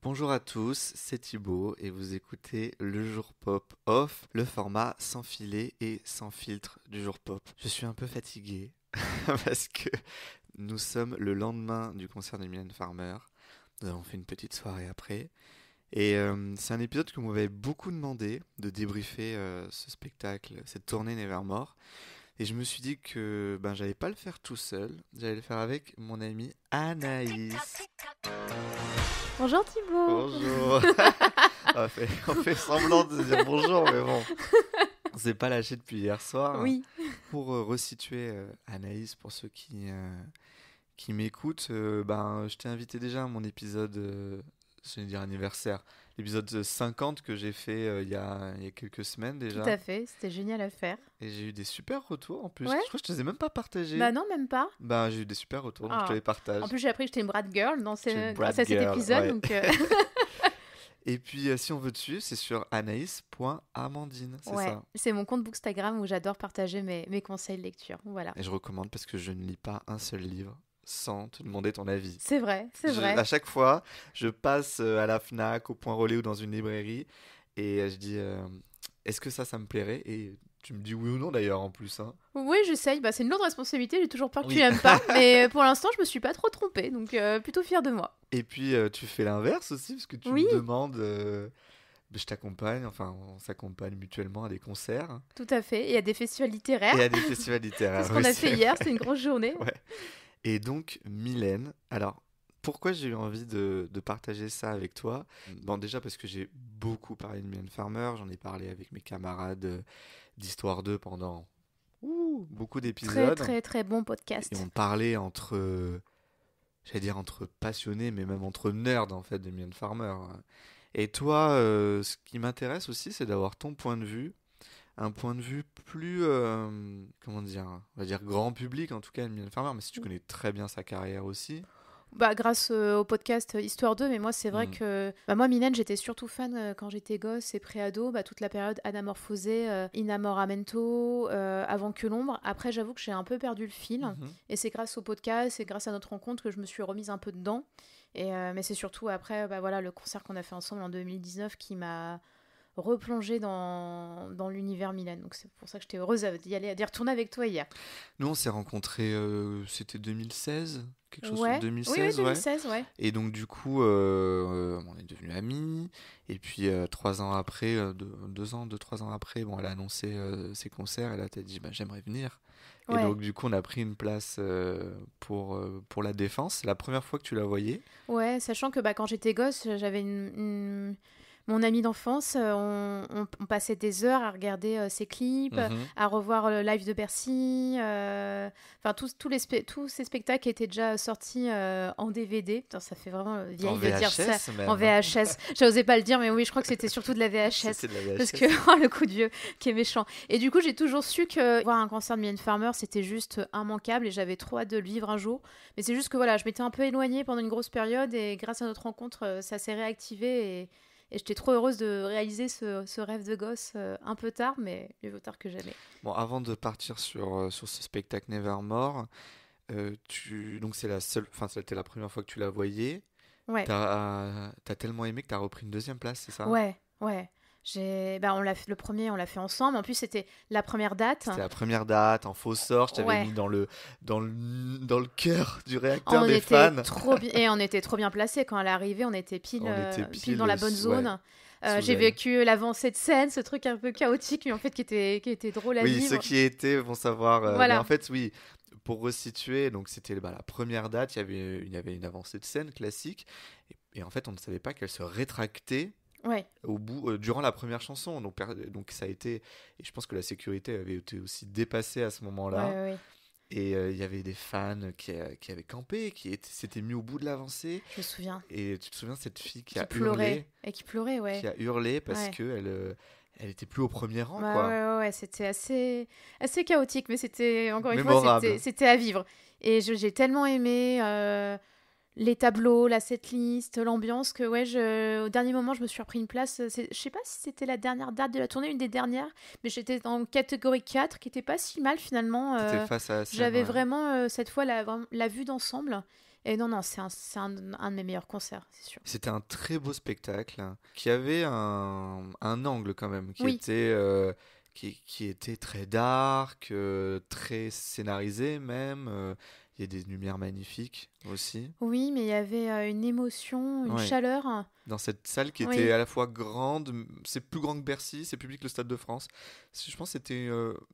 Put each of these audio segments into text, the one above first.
Bonjour à tous, c'est Thibaut et vous écoutez le Jour Pop Off, le format sans filet et sans filtre du Jour Pop. Je suis un peu fatigué parce que nous sommes le lendemain du concert de Mylène Farmer. Nous avons fait une petite soirée après. Et c'est un épisode que vous m'avez beaucoup demandé de débriefer ce spectacle, cette tournée Nevermore. Et je me suis dit que j'allais pas le faire tout seul, j'allais le faire avec mon amie Anaïs. Bonjour Thibaut. Bonjour. On fait semblant de se dire bonjour, mais bon, on s'est pas lâché depuis hier soir. Oui. Pour resituer Anaïs, pour ceux qui m'écoutent, je t'ai invité déjà à mon épisode, je vais dire anniversaire, l'épisode 50 que j'ai fait il y a quelques semaines déjà. Tout à fait, c'était génial à faire. Et j'ai eu des super retours en plus. Ouais. Je crois que je te les ai même pas partagés. Bah non, même pas. J'ai eu des super retours, donc je te les partage. En plus, j'ai appris que j'étais une Brad Girl grâce à cet Girl, épisode. ouais. Donc, Et puis, si on veut te suivre, c'est sur anaïs.amandine, c'est ouais, ça. c'est mon compte Bookstagram où j'adore partager mes conseils de lecture. Voilà. Et je recommande parce que je ne lis pas un seul livre sans te demander ton avis. C'est vrai, c'est vrai. À chaque fois, je passe à la Fnac, au Point Relais ou dans une librairie et je dis est-ce que ça me plairait? Et tu me dis oui ou non d'ailleurs en plus. Hein. Oui, j'essaye. Bah, c'est une lourde responsabilité. J'ai toujours peur que Oui. tu l'aimes pas. Mais pour l'instant, je me suis pas trop trompée. Donc, plutôt fière de moi. Et puis, tu fais l'inverse aussi parce que tu Oui. me demandes. Je t'accompagne, enfin, on s'accompagne mutuellement à des concerts. Tout à fait. Et à des festivals littéraires. Et à des festivals littéraires. C'est ce qu'on a fait hier. C'était une grosse journée. Ouais. Et donc, Mylène, alors, pourquoi j'ai eu envie de partager ça avec toi? Bon, déjà parce que j'ai beaucoup parlé de Mylène Farmer, j'en ai parlé avec mes camarades d'Histoire 2 pendant beaucoup d'épisodes. Très, très, très bon podcast. Et on parlait j'allais dire entre passionnés, mais même entre nerds en fait de Mylène Farmer. Et toi, ce qui m'intéresse aussi, c'est d'avoir ton point de vue, un point de vue plus, comment dire, on va dire grand public en tout cas, Mylène Farmer, mais si tu connais très bien sa carrière aussi. Bah, grâce au podcast Histoire 2, mais moi c'est vrai que moi Mylène j'étais surtout fan quand j'étais gosse et pré-ado, toute la période Anamorphosé, Inamoramento, Avant que l'ombre. Après j'avoue que j'ai un peu perdu le fil et c'est grâce au podcast et grâce à notre rencontre que je me suis remise un peu dedans. Mais c'est surtout après le concert qu'on a fait ensemble en 2019 qui m'a replongée dans l'univers Mylène. Donc c'est pour ça que j'étais heureuse d'y retourner avec toi hier. Nous on s'est rencontrés, c'était 2016 quelque chose ouais. 2016, oui, 2016, ouais. Et donc du coup on est devenus amis et puis 3 ans après 2-3 ans après elle a annoncé ses concerts et là t'as dit j'aimerais venir et donc du coup on a pris une place pour la Défense. C'est la première fois que tu la voyais? Ouais, sachant que quand j'étais gosse j'avais mon ami d'enfance, on passait des heures à regarder ses clips, à revoir le live de Bercy. Tous ces spectacles étaient déjà sortis en DVD. Putain, ça fait vraiment vieille en de dire ça. même. En VHS. J'osais pas le dire, mais oui, je crois que c'était surtout de la VHS. C'était de la VHS. Parce que le coup de vieux qui est méchant. Et du coup, j'ai toujours su que voir un concert de Mylène Farmer, c'était juste immanquable et j'avais trop hâte de le vivre un jour. Mais c'est juste que je m'étais un peu éloignée pendant une grosse période et grâce à notre rencontre, ça s'est réactivé et j'étais trop heureuse de réaliser ce rêve de gosse un peu tard, mais mieux vaut tard que jamais. Bon, avant de partir sur ce spectacle Nevermore, donc c'était la première fois que tu la voyais. Ouais. T'as tellement aimé que t'as repris une deuxième place, c'est ça? Ouais. Le premier, on l'a fait ensemble. En plus, c'était la première date. C'était la première date, en faux sort. Je t'avais mis dans le cœur du réacteur des fans. Et on était trop bien placés. Quand elle est arrivée, on était pile dans la bonne zone. J'ai vécu l'avancée de scène, ce truc un peu chaotique, mais en fait qui était drôle à vivre. Oui, ceux qui étaient vont savoir. Voilà. Mais en fait, oui, pour resituer, donc c'était la première date, il y avait une avancée de scène classique. Et en fait, on ne savait pas qu'elle se rétractait. Ouais. Au bout, durant la première chanson, donc ça a été, et je pense que la sécurité avait été aussi dépassée à ce moment-là. Ouais. Et il y avait des fans qui avaient campé, qui s'étaient mis au bout de l'avancée. Je me souviens. Et tu te souviens de cette fille qui a pleurait. Hurlé, et qui pleurait, ouais. Qui a hurlé parce que elle était plus au premier rang, Ouais, c'était assez chaotique, mais c'était encore une mémorable. fois, c'était à vivre. Et j'ai tellement aimé. Les tableaux, la setlist, l'ambiance, que au dernier moment, je me suis repris une place. Je sais pas si c'était la dernière date de la tournée, une des dernières, mais j'étais en catégorie 4, qui était pas si mal finalement. T'étais face à la scène, j'avais vraiment, cette fois, la vue d'ensemble. Et non, c'est un de mes meilleurs concerts, c'est sûr. C'était un très beau spectacle qui avait un angle quand même, Oui, qui était très dark, très scénarisé même. Il y a des lumières magnifiques aussi. oui, mais il y avait une émotion, une Ouais. chaleur. Dans cette salle qui était Oui, à la fois grande, c'est plus grand que Bercy, c'est public le Stade de France. Je pense que c'était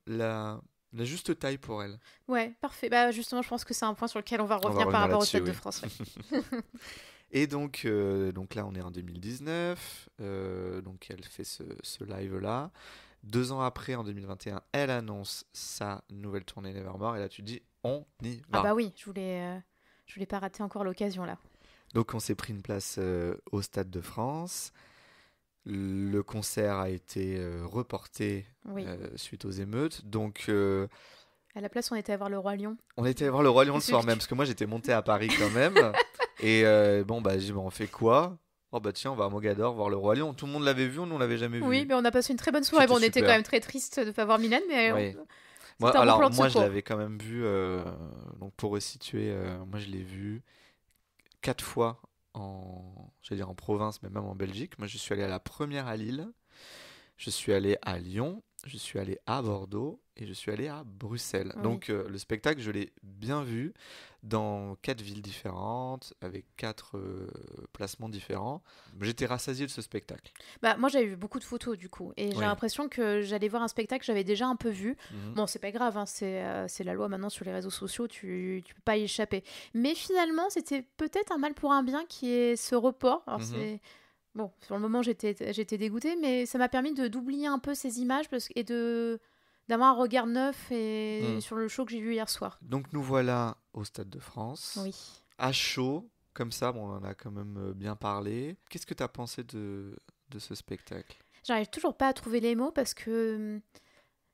la juste taille pour elle. ouais, parfait. Bah justement, je pense que c'est un point sur lequel on va On va revenir par revenir rapport au là-dessus, Stade de oui. France. Ouais. Et donc là, on est en 2019. Donc elle fait ce live-là. 2 ans après, en 2021, elle annonce sa nouvelle tournée Nevermore. Et là, tu te dis, on y Ah va. bah oui, je voulais pas rater encore l'occasion là. Donc on s'est pris une place au Stade de France. Le concert a été reporté Oui. suite aux émeutes. Donc À la place, on était à voir le Roi Lion. on était voir le Roi Lion le Celui soir que même. tu- Parce que moi, j'étais monté à Paris quand même. Et bon, bah, j'ai dit, bon, on fait quoi? Oh, bah, tiens, on va à Mogador voir le Roi Lion. Tout le monde l'avait vu, nous, on l'avait jamais Oui, vu. mais on a passé une très bonne soirée. C'était Bon, on était quand super. même très triste de ne pas voir Milan, mais Oui. Moi, c'était un bon alors, plan de moi, je secours. l'avais quand même vu. Donc, pour resituer, moi, je l'ai vu 4 fois j'allais dire en province, mais même en Belgique. Moi, je suis allé à la première à Lille. Je suis allé à Lyon, je suis allé à Bordeaux et je suis allé à Bruxelles. Oui. Donc le spectacle, je l'ai bien vu dans 4 villes différentes, avec 4 placements différents. J'étais rassasié de ce spectacle. Bah, moi, j'avais vu beaucoup de photos du coup, et j'ai Oui. l'impression que j'allais voir un spectacle que j'avais déjà un peu vu. Mhm. Bon, c'est pas grave, hein, c'est la loi maintenant sur les réseaux sociaux, tu peux pas y échapper. Mais finalement, c'était peut-être un mal pour un bien qui est ce report. Alors, Mhm. c'est. Bon, sur le moment, j'étais dégoûtée, mais ça m'a permis d'oublier un peu ces images et d'avoir un regard neuf et Mhm. sur le show que j'ai vu hier soir. Donc nous voilà au Stade de France, Oui. à chaud, comme ça, bon, on en a quand même bien parlé. Qu'est-ce que tu as pensé de ce spectacle? J'arrive toujours pas à trouver les mots parce que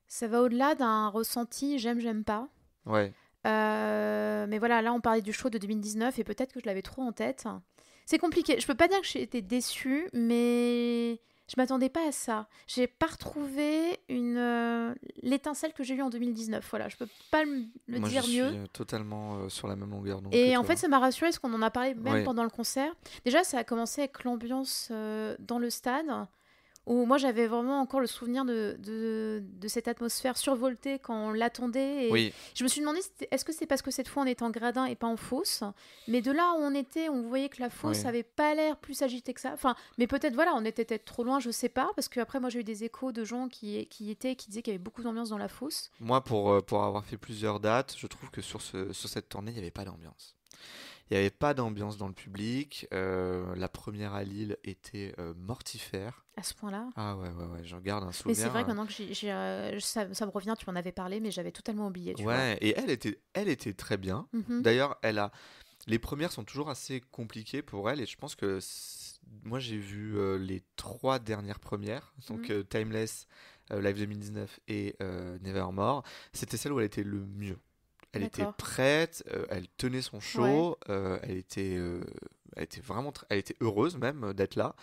ça va au-delà d'un ressenti j'aime pas. Ouais. Mais voilà, là on parlait du show de 2019 et peut-être que je l'avais trop en tête. C'est compliqué. Je peux pas dire que j'ai été déçue, mais je m'attendais pas à ça. J'ai pas retrouvé l'étincelle que j'ai eue en 2019. Voilà, je peux pas le Moi, je dire suis mieux. totalement sur la même longueur d'onde que Et en fait, toi. ça m'a rassurée parce qu'on en a parlé même Ouais. pendant le concert. Déjà, ça a commencé avec l'ambiance dans le stade, où moi j'avais vraiment encore le souvenir de cette atmosphère survoltée quand on l'attendait. Et Oui. je me suis demandé, est-ce que c'est parce que cette fois on était en gradin et pas en fosse? Mais de là où on était, on voyait que la fosse Oui. avait pas l'air plus agitée que ça. Enfin, mais peut-être, voilà, on était peut-être trop loin, je sais pas. Parce que après, moi j'ai eu des échos de gens qui disaient qu'il y avait beaucoup d'ambiance dans la fosse. Moi, pour avoir fait plusieurs dates, je trouve que sur cette tournée, il n'y avait pas d'ambiance. Il n'y avait pas d'ambiance dans le public. La première à Lille était mortifère. À ce point-là. Ah ouais, ouais, ouais, j'en garde un Mais c'est souvenir. vrai que maintenant que ça me revient, tu m'en avais parlé, mais j'avais totalement oublié, tu vois. Ouais, et elle était très bien. Mhm. D'ailleurs, les premières sont toujours assez compliquées pour elle, et je pense que moi j'ai vu les 3 dernières premières, donc Mhm. Timeless, Live 2019 et Nevermore. C'était celle où elle était le mieux. Elle était D'accord. prête, elle tenait son Ouais. show, elle était vraiment, elle était heureuse même d'être là.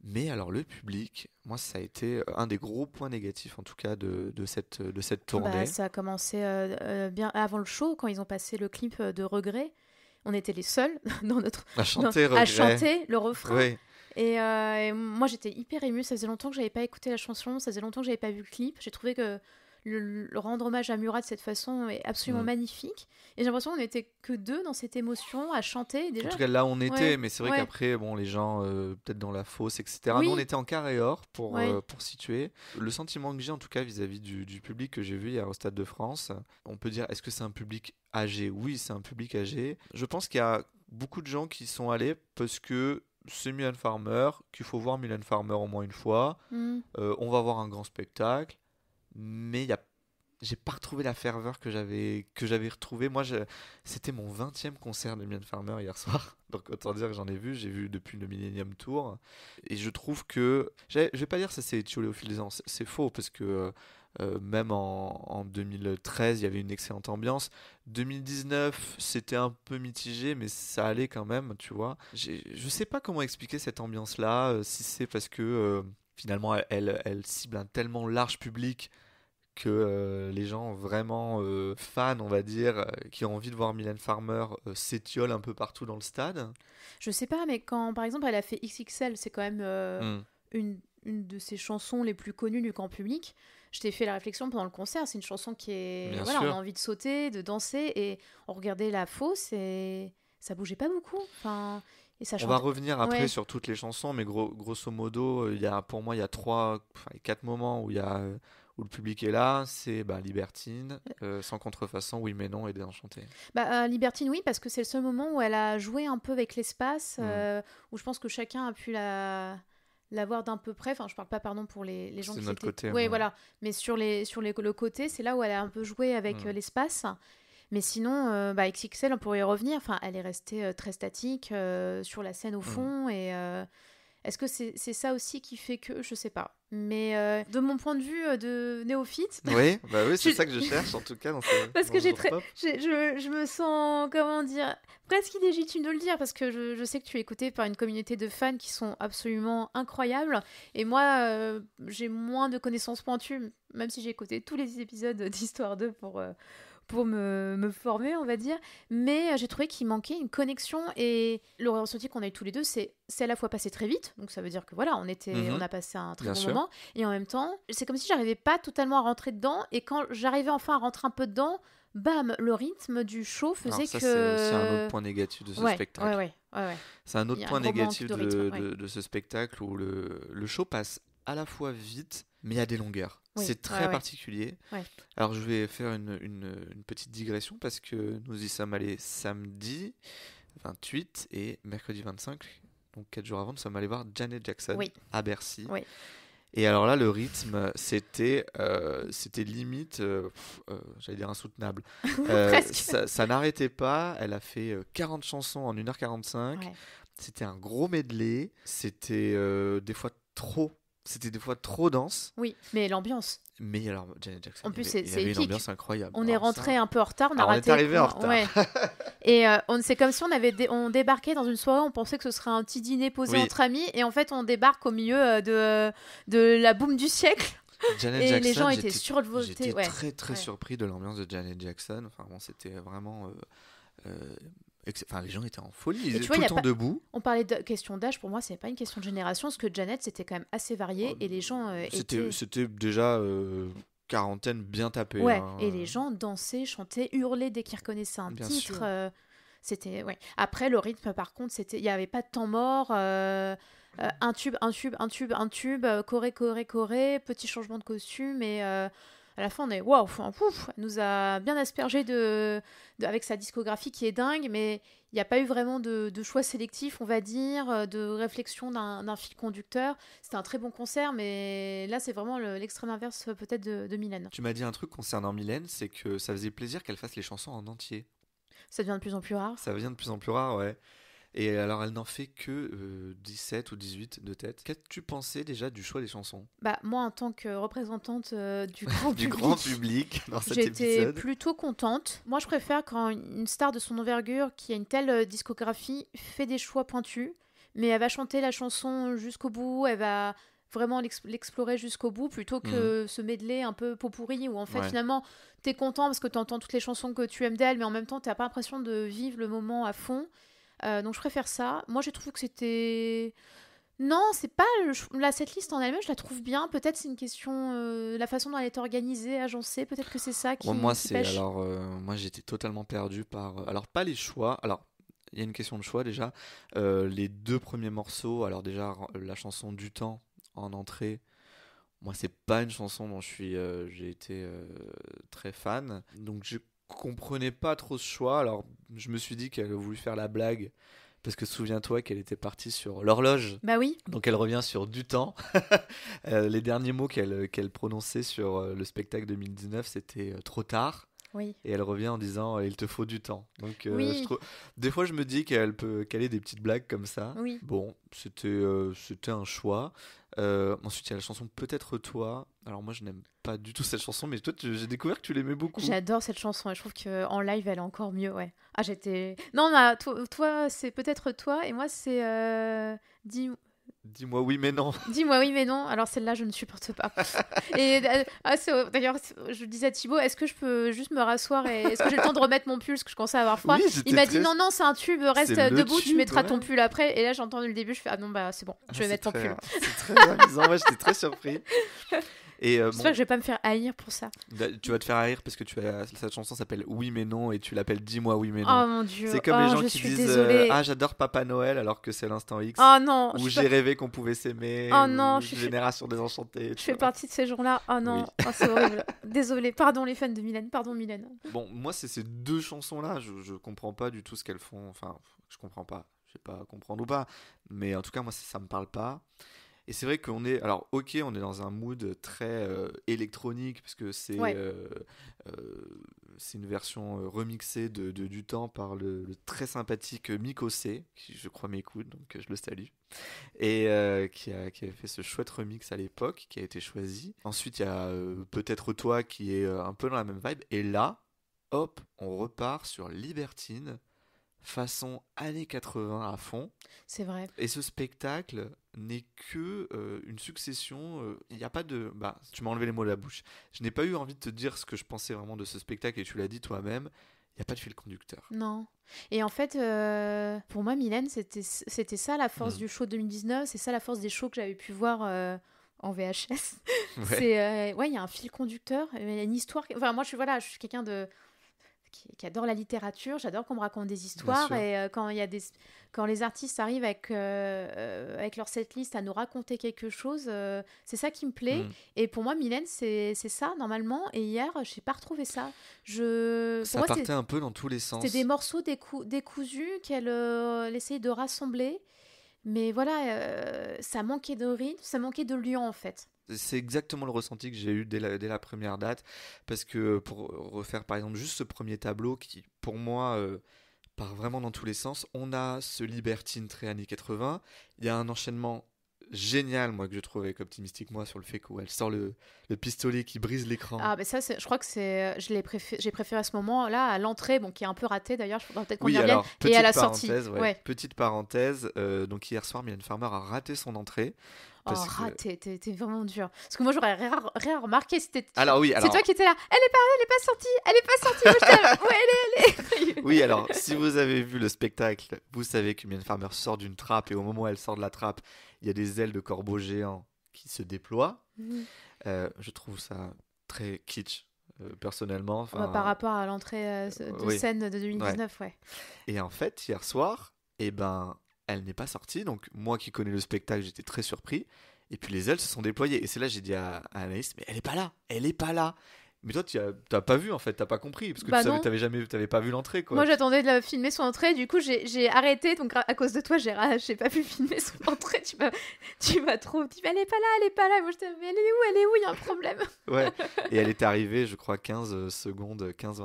Mais alors le public, moi ça a été un des gros points négatifs en tout cas de cette Bah, tournée. ça a commencé bien avant le show, quand ils ont passé le clip de Regret. On était les seuls dans À chanter à regret. chanter le refrain. Oui, Et moi, j'étais hyper émue. Ça faisait longtemps que j'avais pas écouté la chanson. Ça faisait longtemps que j'avais pas vu le clip. J'ai trouvé que le rendre hommage à Murat de cette façon est absolument mm. magnifique. Et j'ai l'impression qu'on n'était que deux dans cette émotion à chanter. Et En déjà, tout cas là on était, ouais, mais c'est vrai ouais, qu'après bon les gens peut-être dans la fosse etc. Nous on oui, était en carré or pour ouais. pour situer. Le sentiment que j'ai en tout cas vis-à-vis du public que j'ai vu hier au Stade de France, on peut dire est-ce que c'est un public âgé? Oui, c'est un public âgé. Je pense qu'il y a beaucoup de gens qui sont allés parce que c'est Mylène Farmer, qu'il faut voir Mylène Farmer au moins une fois. Mm. On va voir un grand spectacle, mais j'ai pas retrouvé la ferveur que j'avais retrouvé. Moi, c'était mon 20e concert de Mylène Farmer hier soir. Donc autant dire que j'ai vu depuis le Millennium Tour. Et je trouve que, je vais pas dire que ça s'est étiolé au fil des ans, c'est faux, parce que même en 2013, il y avait une excellente ambiance. 2019, c'était un peu mitigé, mais ça allait quand même, tu vois. Je sais pas comment expliquer cette ambiance-là, si c'est parce que finalement elle cible un tellement large public que les gens vraiment fans, on va dire, qui ont envie de voir Mylène Farmer s'étiolent un peu partout dans le stade? Je sais pas, mais quand par exemple elle a fait XXL, c'est quand même une de ses chansons les plus connues du grand public. Je t'ai fait la réflexion pendant le concert, c'est une chanson qui est... Bien Voilà, on a sûr. envie de sauter, de danser, et on regardait la fosse et ça bougeait pas beaucoup. Enfin, et ça On va chantait... revenir après Ouais. sur toutes les chansons, mais grosso modo, pour moi, il y a quatre moments où le public est là. C'est Libertine, Sans contrefaçon, Oui mais non et Désenchanté. Bah, Libertine, oui, parce que c'est le seul moment où elle a joué un peu avec l'espace, Hmm. où je pense que chacun a pu la voir d'un peu près. Enfin, je parle pas, pardon, pour les gens C'est de qui notre étaient... côté, Oui, ouais. voilà. Mais le côté, c'est là où elle a un peu joué avec Hmm. l'espace. Mais sinon, XXL, on pourrait y revenir. Enfin, elle est restée très statique sur la scène au Hmm. fond. Et est-ce que c'est ça aussi qui fait que... Je sais pas. Mais de mon point de vue de néophyte... Oui, bah oui, c'est je- ça que je cherche en tout cas Parce dans que ce genre pop. je me sens, comment dire, presque illégitime de le dire, parce que je sais que tu es écouté par une communauté de fans qui sont absolument incroyables. Et moi, j'ai moins de connaissances pointues, même si j'ai écouté tous les épisodes d'Histoire 2 pour me former, on va dire. Mais j'ai trouvé qu'il manquait une connexion. Et le ressenti qu'on a eu tous les deux, c'est à la fois passé très vite. Donc ça veut dire que voilà, on Mhm. a passé un très Bien bon sûr. moment. Et en même temps, c'est comme si j'arrivais pas totalement à rentrer dedans. Et quand j'arrivais enfin à rentrer un peu dedans, bam, le rythme du show Alors faisait ça, c'est aussi un autre que... point négatif de ce Ouais, ouais, spectacle. ouais, ouais, ouais. C'est un Il autre y a un point gros manque négatif de rythme, ouais. de ce spectacle où le show passe à la fois vite, mais il y a des longueurs. Oui, C'est ouais, très ouais. particulier. Ouais. Alors je vais faire une petite digression parce que nous y sommes allés samedi 28 et mercredi 25. Donc 4 jours avant, nous sommes allés voir Janet Jackson Oui, à Bercy. oui. Et alors là, le rythme, c'était limite, j'allais dire insoutenable. Presque. Ça n'arrêtait pas. Elle a fait 40 chansons en 1h45. Ouais. C'était un gros medley. C'était des fois trop dense. Oui, mais l'ambiance. Mais alors, Janet Jackson, En plus, il c'est y avait une épique. ambiance incroyable. On est Alors rentré ça, un peu en retard, on a alors on est raté arrivé en retard. Ouais. Et c'est comme si on débarquait dans une soirée, on pensait que ce serait un petit dîner posé Oui, entre amis, et en fait on débarque au milieu de la boom du siècle, Janet et les Jackson, gens étaient survoltés. j'étais Ouais. très très Ouais. surpris de l'ambiance de Janet Jackson. Enfin bon, c'était vraiment enfin, les gens étaient en folie, ils Et étaient tu vois, tout y le a temps pas... debout. on parlait de question d'âge, pour moi c'est pas une question de génération, parce que Janet c'était quand même assez Oh, varié, et les gens étaient... C'était déjà quarantaine bien tapée, Ouais, hein, et les gens dansaient, chantaient, hurlaient dès qu'ils reconnaissaient un bien titre. sûr. C'était ouais. Après le rythme, par contre, il y avait pas de temps mort. Un tube, un tube, un tube, un tube. Corée, Corée, Corée. Petit changement de costume et à la fin on est waouh. Enfin, pouf, elle nous a bien aspergé avec sa discographie qui est dingue, mais il n'y a pas eu vraiment de choix sélectif, on va dire, de réflexion d'un fil conducteur. C'était un très bon concert, mais là c'est vraiment l'extrême inverse peut-être de Mylène. Tu m'as dit un truc concernant Mylène, c'est que ça faisait plaisir qu'elle fasse les chansons en entier. Ça devient de plus en plus rare. Ça devient de plus en plus rare, ouais. Et alors, elle n'en fait que 17 ou 18 de tête. Qu'as-tu pensé déjà du choix des chansons Bah, moi, en tant que représentante du grand du public, grand public dans cet j'étais épisode? plutôt contente. Moi, je préfère quand une star de son envergure, qui a une telle discographie, fait des choix pointus, mais elle va chanter la chanson jusqu'au bout, elle va vraiment l'explorer jusqu'au bout, plutôt Mhm. que ce medley un peu pot pourri, où en fait, Ouais. finalement, t'es content parce que t'entends toutes les chansons que tu aimes d'elle, mais en même temps, t'as pas l'impression de vivre le moment à fond. Donc je préfère ça. Moi, j'ai trouvé que c'était... Non, c'est pas... Là, cette liste en elle-même, je la trouve bien. Peut-être c'est une question... la façon dont elle est organisée, agencée. Peut-être que c'est ça Bon, moi, qui pêche. moi, j'étais totalement perdu par. Alors, pas les choix. Alors, il y a une question de choix déjà. Les deux premiers morceaux. Alors, déjà, la chanson Du Temps en entrée. Moi, c'est pas une chanson dont j'ai été très fan. Donc, je comprenais pas trop ce choix. Alors, je me suis dit qu'elle a voulu faire la blague. Parce que souviens-toi qu'elle était partie sur l'horloge. Bah oui. Donc, elle revient sur Du Temps. Les derniers mots qu'elle prononçait sur le spectacle 2019, c'était trop tard. Oui. Et elle revient en disant il te faut du temps. Donc Oui. des fois je me dis qu'elle peut caler des petites blagues comme ça. Oui. Bon, c'était un choix. Ensuite il y a la chanson Peut-être toi. Alors moi je n'aime pas du tout cette chanson, mais toi j'ai découvert que tu l'aimais beaucoup. J'adore cette chanson et je trouve qu'en live, elle est encore mieux, ouais. Ah, j'étais... Non, mais toi, c'est peut-être toi et moi, c'est... Dis-moi oui mais non. Dis-moi oui mais non. Alors celle-là, je ne supporte pas. Et d'ailleurs, je disais à Thibaut, est-ce que je peux juste me rasseoir et est-ce que j'ai le temps de remettre mon pull parce que je commençais à avoir froid. Oui, Il m'a dit non, c'est un tube, reste debout, tu mettras ton ouais. pull après. Et là, j'ai entendu le début, je fais ah non, bah c'est bon, je vais mettre mon pull. C'est très amusant, moi j'étais très surpris. Et j'espère que je vais pas me faire haïr pour ça. Tu vas te faire haïr parce que cette chanson s'appelle Oui mais non et tu l'appelles Dis-moi oui mais non. Oh mon Dieu. C'est comme les gens qui disent ah j'adore Papa Noël alors que c'est l'instant X. Oh non. Ou j'ai rêvé qu'on pouvait s'aimer. Oh non. Génération désenchantée. Je fais partie de ces gens-là. Oh non. Oui. Oh, c'est horrible. Désolée. Pardon les fans de Mylène. Pardon Mylène. Bon moi c'est ces deux chansons là je comprends pas du tout ce qu'elles font. Enfin je comprends pas. Je sais pas comprendre ou pas. Mais en tout cas moi ça me parle pas. Et c'est vrai qu'on est, alors ok, on est dans un mood très électronique, parce que c'est une version remixée du temps par le très sympathique Miko C, qui je crois m'écoute, donc je le salue, et qui avait fait ce chouette remix à l'époque, qui a été choisi. Ensuite, il y a Peut-être toi, qui est un peu dans la même vibe, et là, hop, on repart sur Libertine, façon années 80 à fond. C'est vrai. Et ce spectacle n'est que une succession. Il n'y a pas de. Bah, tu m'as enlevé les mots de la bouche. Je n'ai pas eu envie de te dire ce que je pensais vraiment de ce spectacle et tu l'as dit toi-même. Il n'y a pas de fil conducteur. Non. Et en fait, pour moi, Mylène, c'était ça la force du show 2019. C'est ça la force des shows que j'avais pu voir en VHS. Ouais. Il y a un fil conducteur. Il y a une histoire. Enfin, moi, je suis quelqu'un qui adore la littérature, j'adore qu'on me raconte des histoires et quand les artistes arrivent avec leur setlist à nous raconter quelque chose, c'est ça qui me plaît. Et pour moi, Mylène, c'est ça normalement. Et hier, je n'ai pas retrouvé ça. Ça partait un peu dans tous les sens. C'était des morceaux décousus qu'elle essayait de rassembler. Mais voilà, ça manquait de rythme, ça manquait de lion en fait. C'est exactement le ressenti que j'ai eu dès la première date, parce que pour refaire par exemple juste ce premier tableau qui pour moi part vraiment dans tous les sens, on a ce Libertine très années 80, il y a un enchaînement génial moi que je trouve avec Optimistic Moi sur le fait qu'elle sort le pistolet qui brise l'écran. Ah ben ça je crois que j'ai préféré à ce moment-là à l'entrée, bon qui est un peu raté d'ailleurs, je faudrait peut-être qu'on y revienne, et à la sortie. Petite parenthèse, donc hier soir Mylène Farmer a raté son entrée. T'es vraiment dur. Parce que moi, j'aurais rien remarqué. C'est toi qui étais là. Elle est pas sortie. Moi, j'étais là. Ouais, elle est. Oui, alors, si vous avez vu le spectacle, vous savez que Mylène Farmer sort d'une trappe et au moment où elle sort de la trappe, il y a des ailes de corbeau géant qui se déploient. Je trouve ça très kitsch. Personnellement. Par rapport à l'entrée de scène de 2019, ouais. Et en fait, hier soir, elle n'est pas sortie, donc moi qui connais le spectacle, j'étais très surpris. Et puis les ailes se sont déployées. Et c'est là que j'ai dit à Anaïs, mais elle est pas là. Mais toi, t'as pas vu en fait, t'as pas compris, parce que t'avais pas vu l'entrée quoi. Moi j'attendais de filmer son entrée, du coup j'ai arrêté, donc à cause de toi j'ai pas pu filmer son entrée. Tu m'as trop dit, elle est pas là. Et moi je t'ai dit, mais elle est où, il y a un problème. Ouais, et elle est arrivée, je crois, 15-20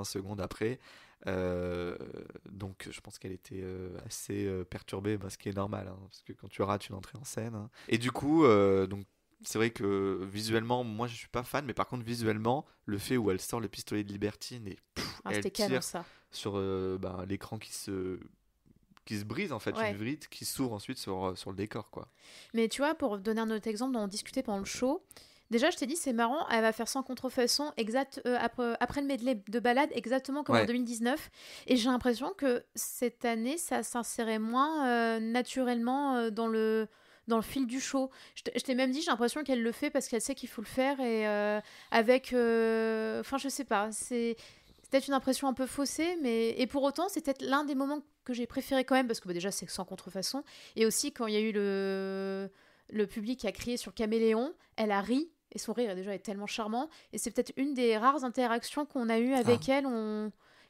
secondes après. Donc je pense qu'elle était assez perturbée, ce qui est normal, hein, parce que quand tu rates une entrée en scène. Hein. Et du coup, donc c'est vrai que visuellement, moi je suis pas fan, mais par contre visuellement, le fait où elle sort le pistolet de Libertine et elle tire sur l'écran qui se brise en fait, une vitre qui s'ouvre ensuite sur le décor quoi. Mais tu vois, pour donner un autre exemple dont on discutait pendant le show, déjà je t'ai dit c'est marrant, elle va faire sans contrefaçon après le medley de ballade exactement comme en 2019, et j'ai l'impression que cette année ça s'insérait moins naturellement dans le fil du show. Je t'ai même dit, j'ai l'impression qu'elle le fait parce qu'elle sait qu'il faut le faire, et avec enfin je sais pas, c'est peut-être une impression un peu faussée, et pour autant c'est peut-être l'un des moments que j'ai préféré quand même, parce que déjà c'est sans contrefaçon, et aussi quand il y a eu le public qui a crié sur Caméléon, elle a ri, et son rire déjà est tellement charmant, et c'est peut-être une des rares interactions qu'on a eues avec elle.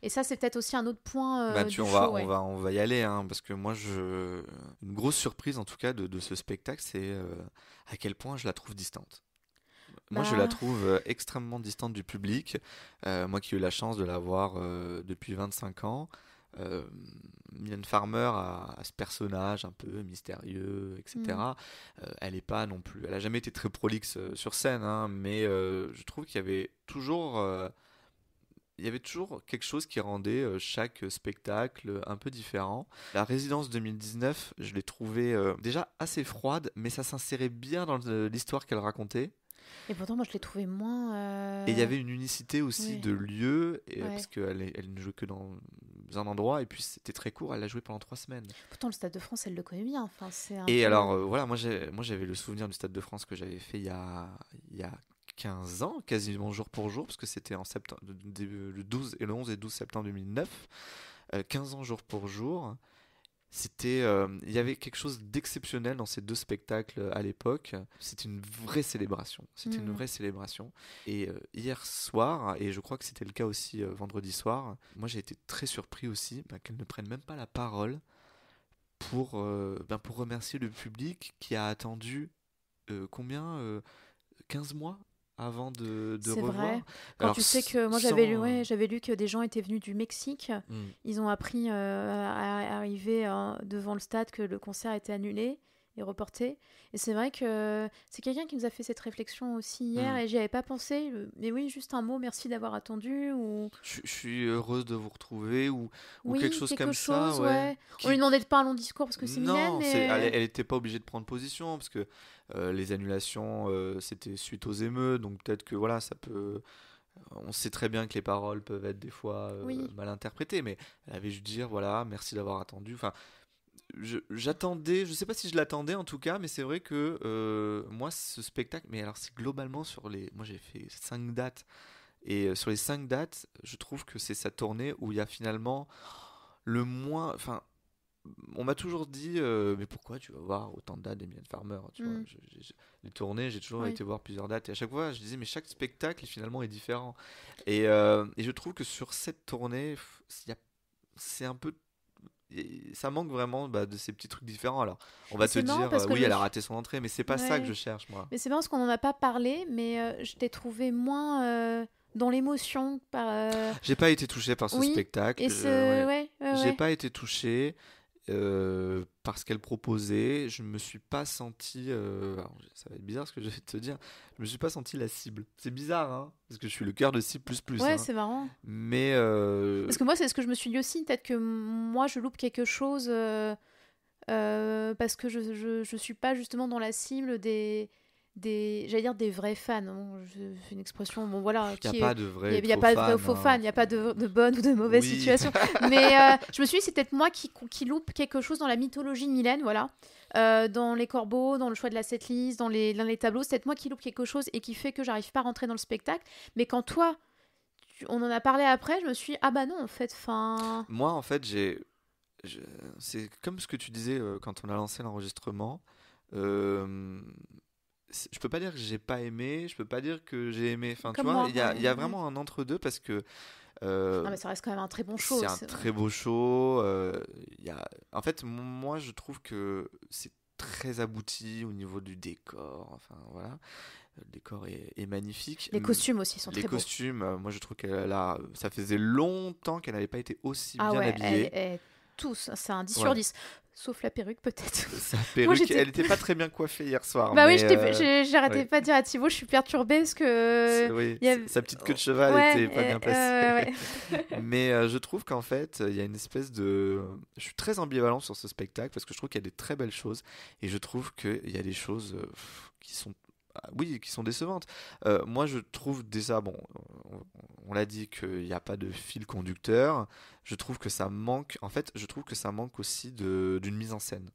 Et ça, c'est peut-être aussi un autre point du show. On va y aller, hein, parce que moi, une grosse surprise en tout cas de ce spectacle, c'est à quel point je la trouve distante. Moi, je la trouve extrêmement distante du public. Moi qui ai eu la chance de la voir depuis 25 ans, Mylène Farmer a ce personnage un peu mystérieux, etc. Elle est pas non plus, elle a jamais été très prolixe sur scène, hein, mais je trouve qu'il y avait toujours il y avait toujours quelque chose qui rendait chaque spectacle un peu différent. La résidence 2019, je l'ai trouvée déjà assez froide, mais ça s'insérait bien dans l'histoire qu'elle racontait. Et pourtant, moi, je l'ai trouvé moins. Et il y avait une unicité aussi Oui. de lieu, Ouais. parce qu'elle ne jouait que dans un endroit, et puis c'était très court, elle a joué pendant 3 semaines. Pourtant, le Stade de France, elle le connaît bien. Enfin, c'est un Et peu... alors, voilà, moi j'avais le souvenir du Stade de France que j'avais fait il y a 15 ans, quasiment jour pour jour, parce que c'était en septembre, le 12 et le 11 et 12 septembre 2009, 15 ans jour pour jour. Il y avait quelque chose d'exceptionnel dans ces deux spectacles à l'époque. C'était une vraie célébration. C'était une vraie célébration. Et hier soir, et je crois que c'était le cas aussi vendredi soir, moi j'ai été très surpris aussi qu'elles ne prennent même pas la parole pour remercier le public qui a attendu combien 15 mois avant de C'est revoir. vrai. Quand Alors, tu sais que moi j'avais lu que des gens étaient venus du Mexique, ils ont appris à arriver devant le stade que le concert était annulé et reporté. Et c'est vrai que c'est quelqu'un qui nous a fait cette réflexion aussi hier et j'y avais pas pensé. Mais oui, juste un mot, merci d'avoir attendu ou. Je suis heureuse de vous retrouver ou Oui, quelque chose comme ça. ouais. On lui demandait de pas un long discours parce que c'est Mylène, Non, mais elle n'était pas obligée de prendre position parce que les annulations c'était suite aux émeutes, donc peut-être que voilà, ça peut. On sait très bien que les paroles peuvent être des fois oui. mal interprétées, mais elle avait juste dire voilà, merci d'avoir attendu. Enfin, j'attendais, je sais pas si je l'attendais en tout cas, mais c'est vrai que moi ce spectacle, mais alors c'est globalement moi j'ai fait 5 dates et sur les 5 dates, je trouve que c'est sa tournée où il y a finalement le moins, enfin on m'a toujours dit mais pourquoi tu vas voir autant de dates d'Emilienne Farmer, tu vois, les tournées, j'ai toujours été voir plusieurs dates et à chaque fois je disais mais chaque spectacle finalement est différent et je trouve que sur cette tournée c'est un peu ça manque vraiment de ces petits trucs différents. Alors, on va te dire, oui, elle a raté son entrée, mais c'est pas ça que je cherche, moi. Mais c'est marrant parce qu'on n'en a pas parlé, mais je t'ai trouvé moins dans l'émotion. J'ai pas été touché par ce spectacle. Et j'ai pas été touché par ce qu'elle proposait. Je me suis pas senti. Alors, ça va être bizarre ce que je vais te dire. Je me suis pas senti la cible. C'est bizarre, hein, parce que je suis le cœur de cible plus. Ouais, hein. c'est marrant. Mais parce que moi, c'est ce que je me suis dit aussi. Peut-être que moi, je loupe quelque chose parce que je suis pas justement dans la cible j'allais dire des vrais fans. Bon, c'est une expression, bon voilà. Il n'y a pas de vrais Il n'y a pas de vrais faux fans, il n'y a pas de bonnes ou de mauvaises situations. Mais je me suis dit, c'est peut-être moi qui loupe quelque chose dans la mythologie de Mylène, voilà. Dans les corbeaux, dans le choix de la setlist, dans les tableaux, c'est peut-être moi qui loupe quelque chose et qui fait que j'arrive pas à rentrer dans le spectacle. Mais quand toi, on en a parlé après, je me suis dit, ah bah non, en fait, fin. Moi, en fait, c'est comme ce que tu disais quand on a lancé l'enregistrement. Je peux pas dire que j'ai pas aimé, je peux pas dire que j'ai aimé. Enfin, Comme tu vois, moi, il y a vraiment un entre-deux parce que. Non, mais ça reste quand même un très bon show. C'est un très beau show. En fait, moi, je trouve que c'est très abouti au niveau du décor. Enfin, voilà. Le décor est magnifique. Les costumes aussi sont très beaux. Les costumes, moi, je trouve ça faisait longtemps qu'elle n'avait pas été aussi bien habillée. Tous, c'est un 10 sur 10. Sauf la perruque, peut-être. Sa perruque, elle n'était pas très bien coiffée hier soir. Bah oui, j'arrêtais pas de dire à Thibaut, je suis perturbée parce que. Sa petite queue de cheval était pas bien placée. Mais je trouve qu'en fait, il y a une espèce de. Je suis très ambivalent sur ce spectacle parce que je trouve qu'il y a des très belles choses et je trouve qu'il y a des choses qui sont. Qui sont décevantes. Moi, je trouve déjà, bon, on l'a dit qu'il n'y a pas de fil conducteur. Je trouve que ça manque, en fait, je trouve que ça manque aussi d'une mise en scène.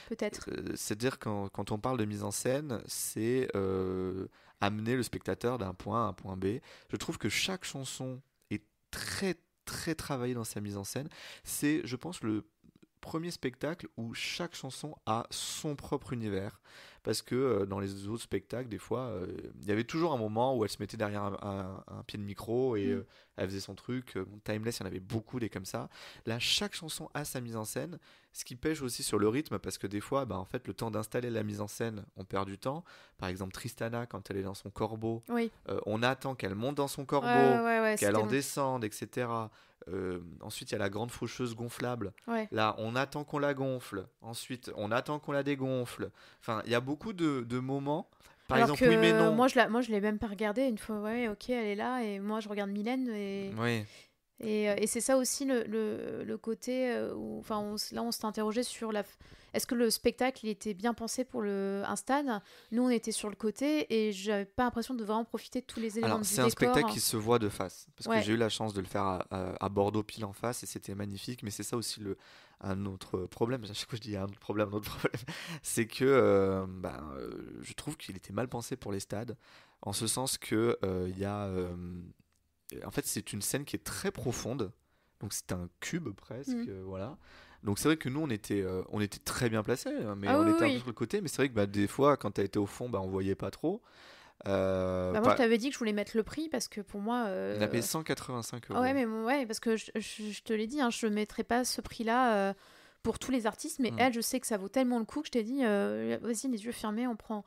Peut-être. C'est-à-dire quand on parle de mise en scène, c'est amener le spectateur d'un point à un point B. Je trouve que chaque chanson est très, très travaillée dans sa mise en scène. C'est, je pense, le premier spectacle où chaque chanson a son propre univers. Parce que dans les autres spectacles, des fois, il y avait toujours un moment où elle se mettait derrière un pied de micro et elle faisait son truc. Timeless, il y en avait beaucoup des comme ça. Là, chaque chanson a sa mise en scène, ce qui pêche aussi sur le rythme, parce que des fois, en fait, le temps d'installer la mise en scène, on perd du temps. Par exemple, Tristana, quand elle est dans son corbeau, on attend qu'elle monte dans son corbeau, qu'elle en descende, etc. Ensuite, il y a la grande faucheuse gonflable. Là, on attend qu'on la gonfle. Ensuite, on attend qu'on la dégonfle. Enfin, il y a beaucoup de moments Par Alors exemple, oui mais que non. moi, je l'ai même pas regardé. Une fois, ouais, ok, elle est là, et moi, je regarde Mylène, Oui. et c'est ça aussi le côté où, enfin, là, on s'est interrogé sur est-ce que le spectacle il était bien pensé pour un stade. Nous, on était sur le côté, et j'avais pas l'impression de vraiment profiter de tous les éléments Alors, du c'est un spectacle décor. qui se voit de face, parce que Ouais. j'ai eu la chance de le faire à Bordeaux pile en face, et c'était magnifique, mais c'est ça aussi un autre problème, à chaque fois je dis un autre problème, c'est que je trouve qu'il était mal pensé pour les stades, en ce sens que il y a... en fait, c'est une scène qui est très profonde, donc c'est un cube presque, Mm. voilà. Donc c'est vrai que nous on était très bien placés, hein, mais Ah on oui, était un peu oui. sur le côté, mais c'est vrai que des fois quand tu as été au fond, on voyait pas trop. Bah, moi, je Pas... t'avais dit que je voulais mettre le prix parce que pour moi. On a payé 185 Ouais, euros. mais ouais, parce que je te l'ai dit, hein, je ne mettrai pas ce prix-là pour tous les artistes, mais Hmm. elle, je sais que ça vaut tellement le coup que je t'ai dit, vas-y, les yeux fermés, on prend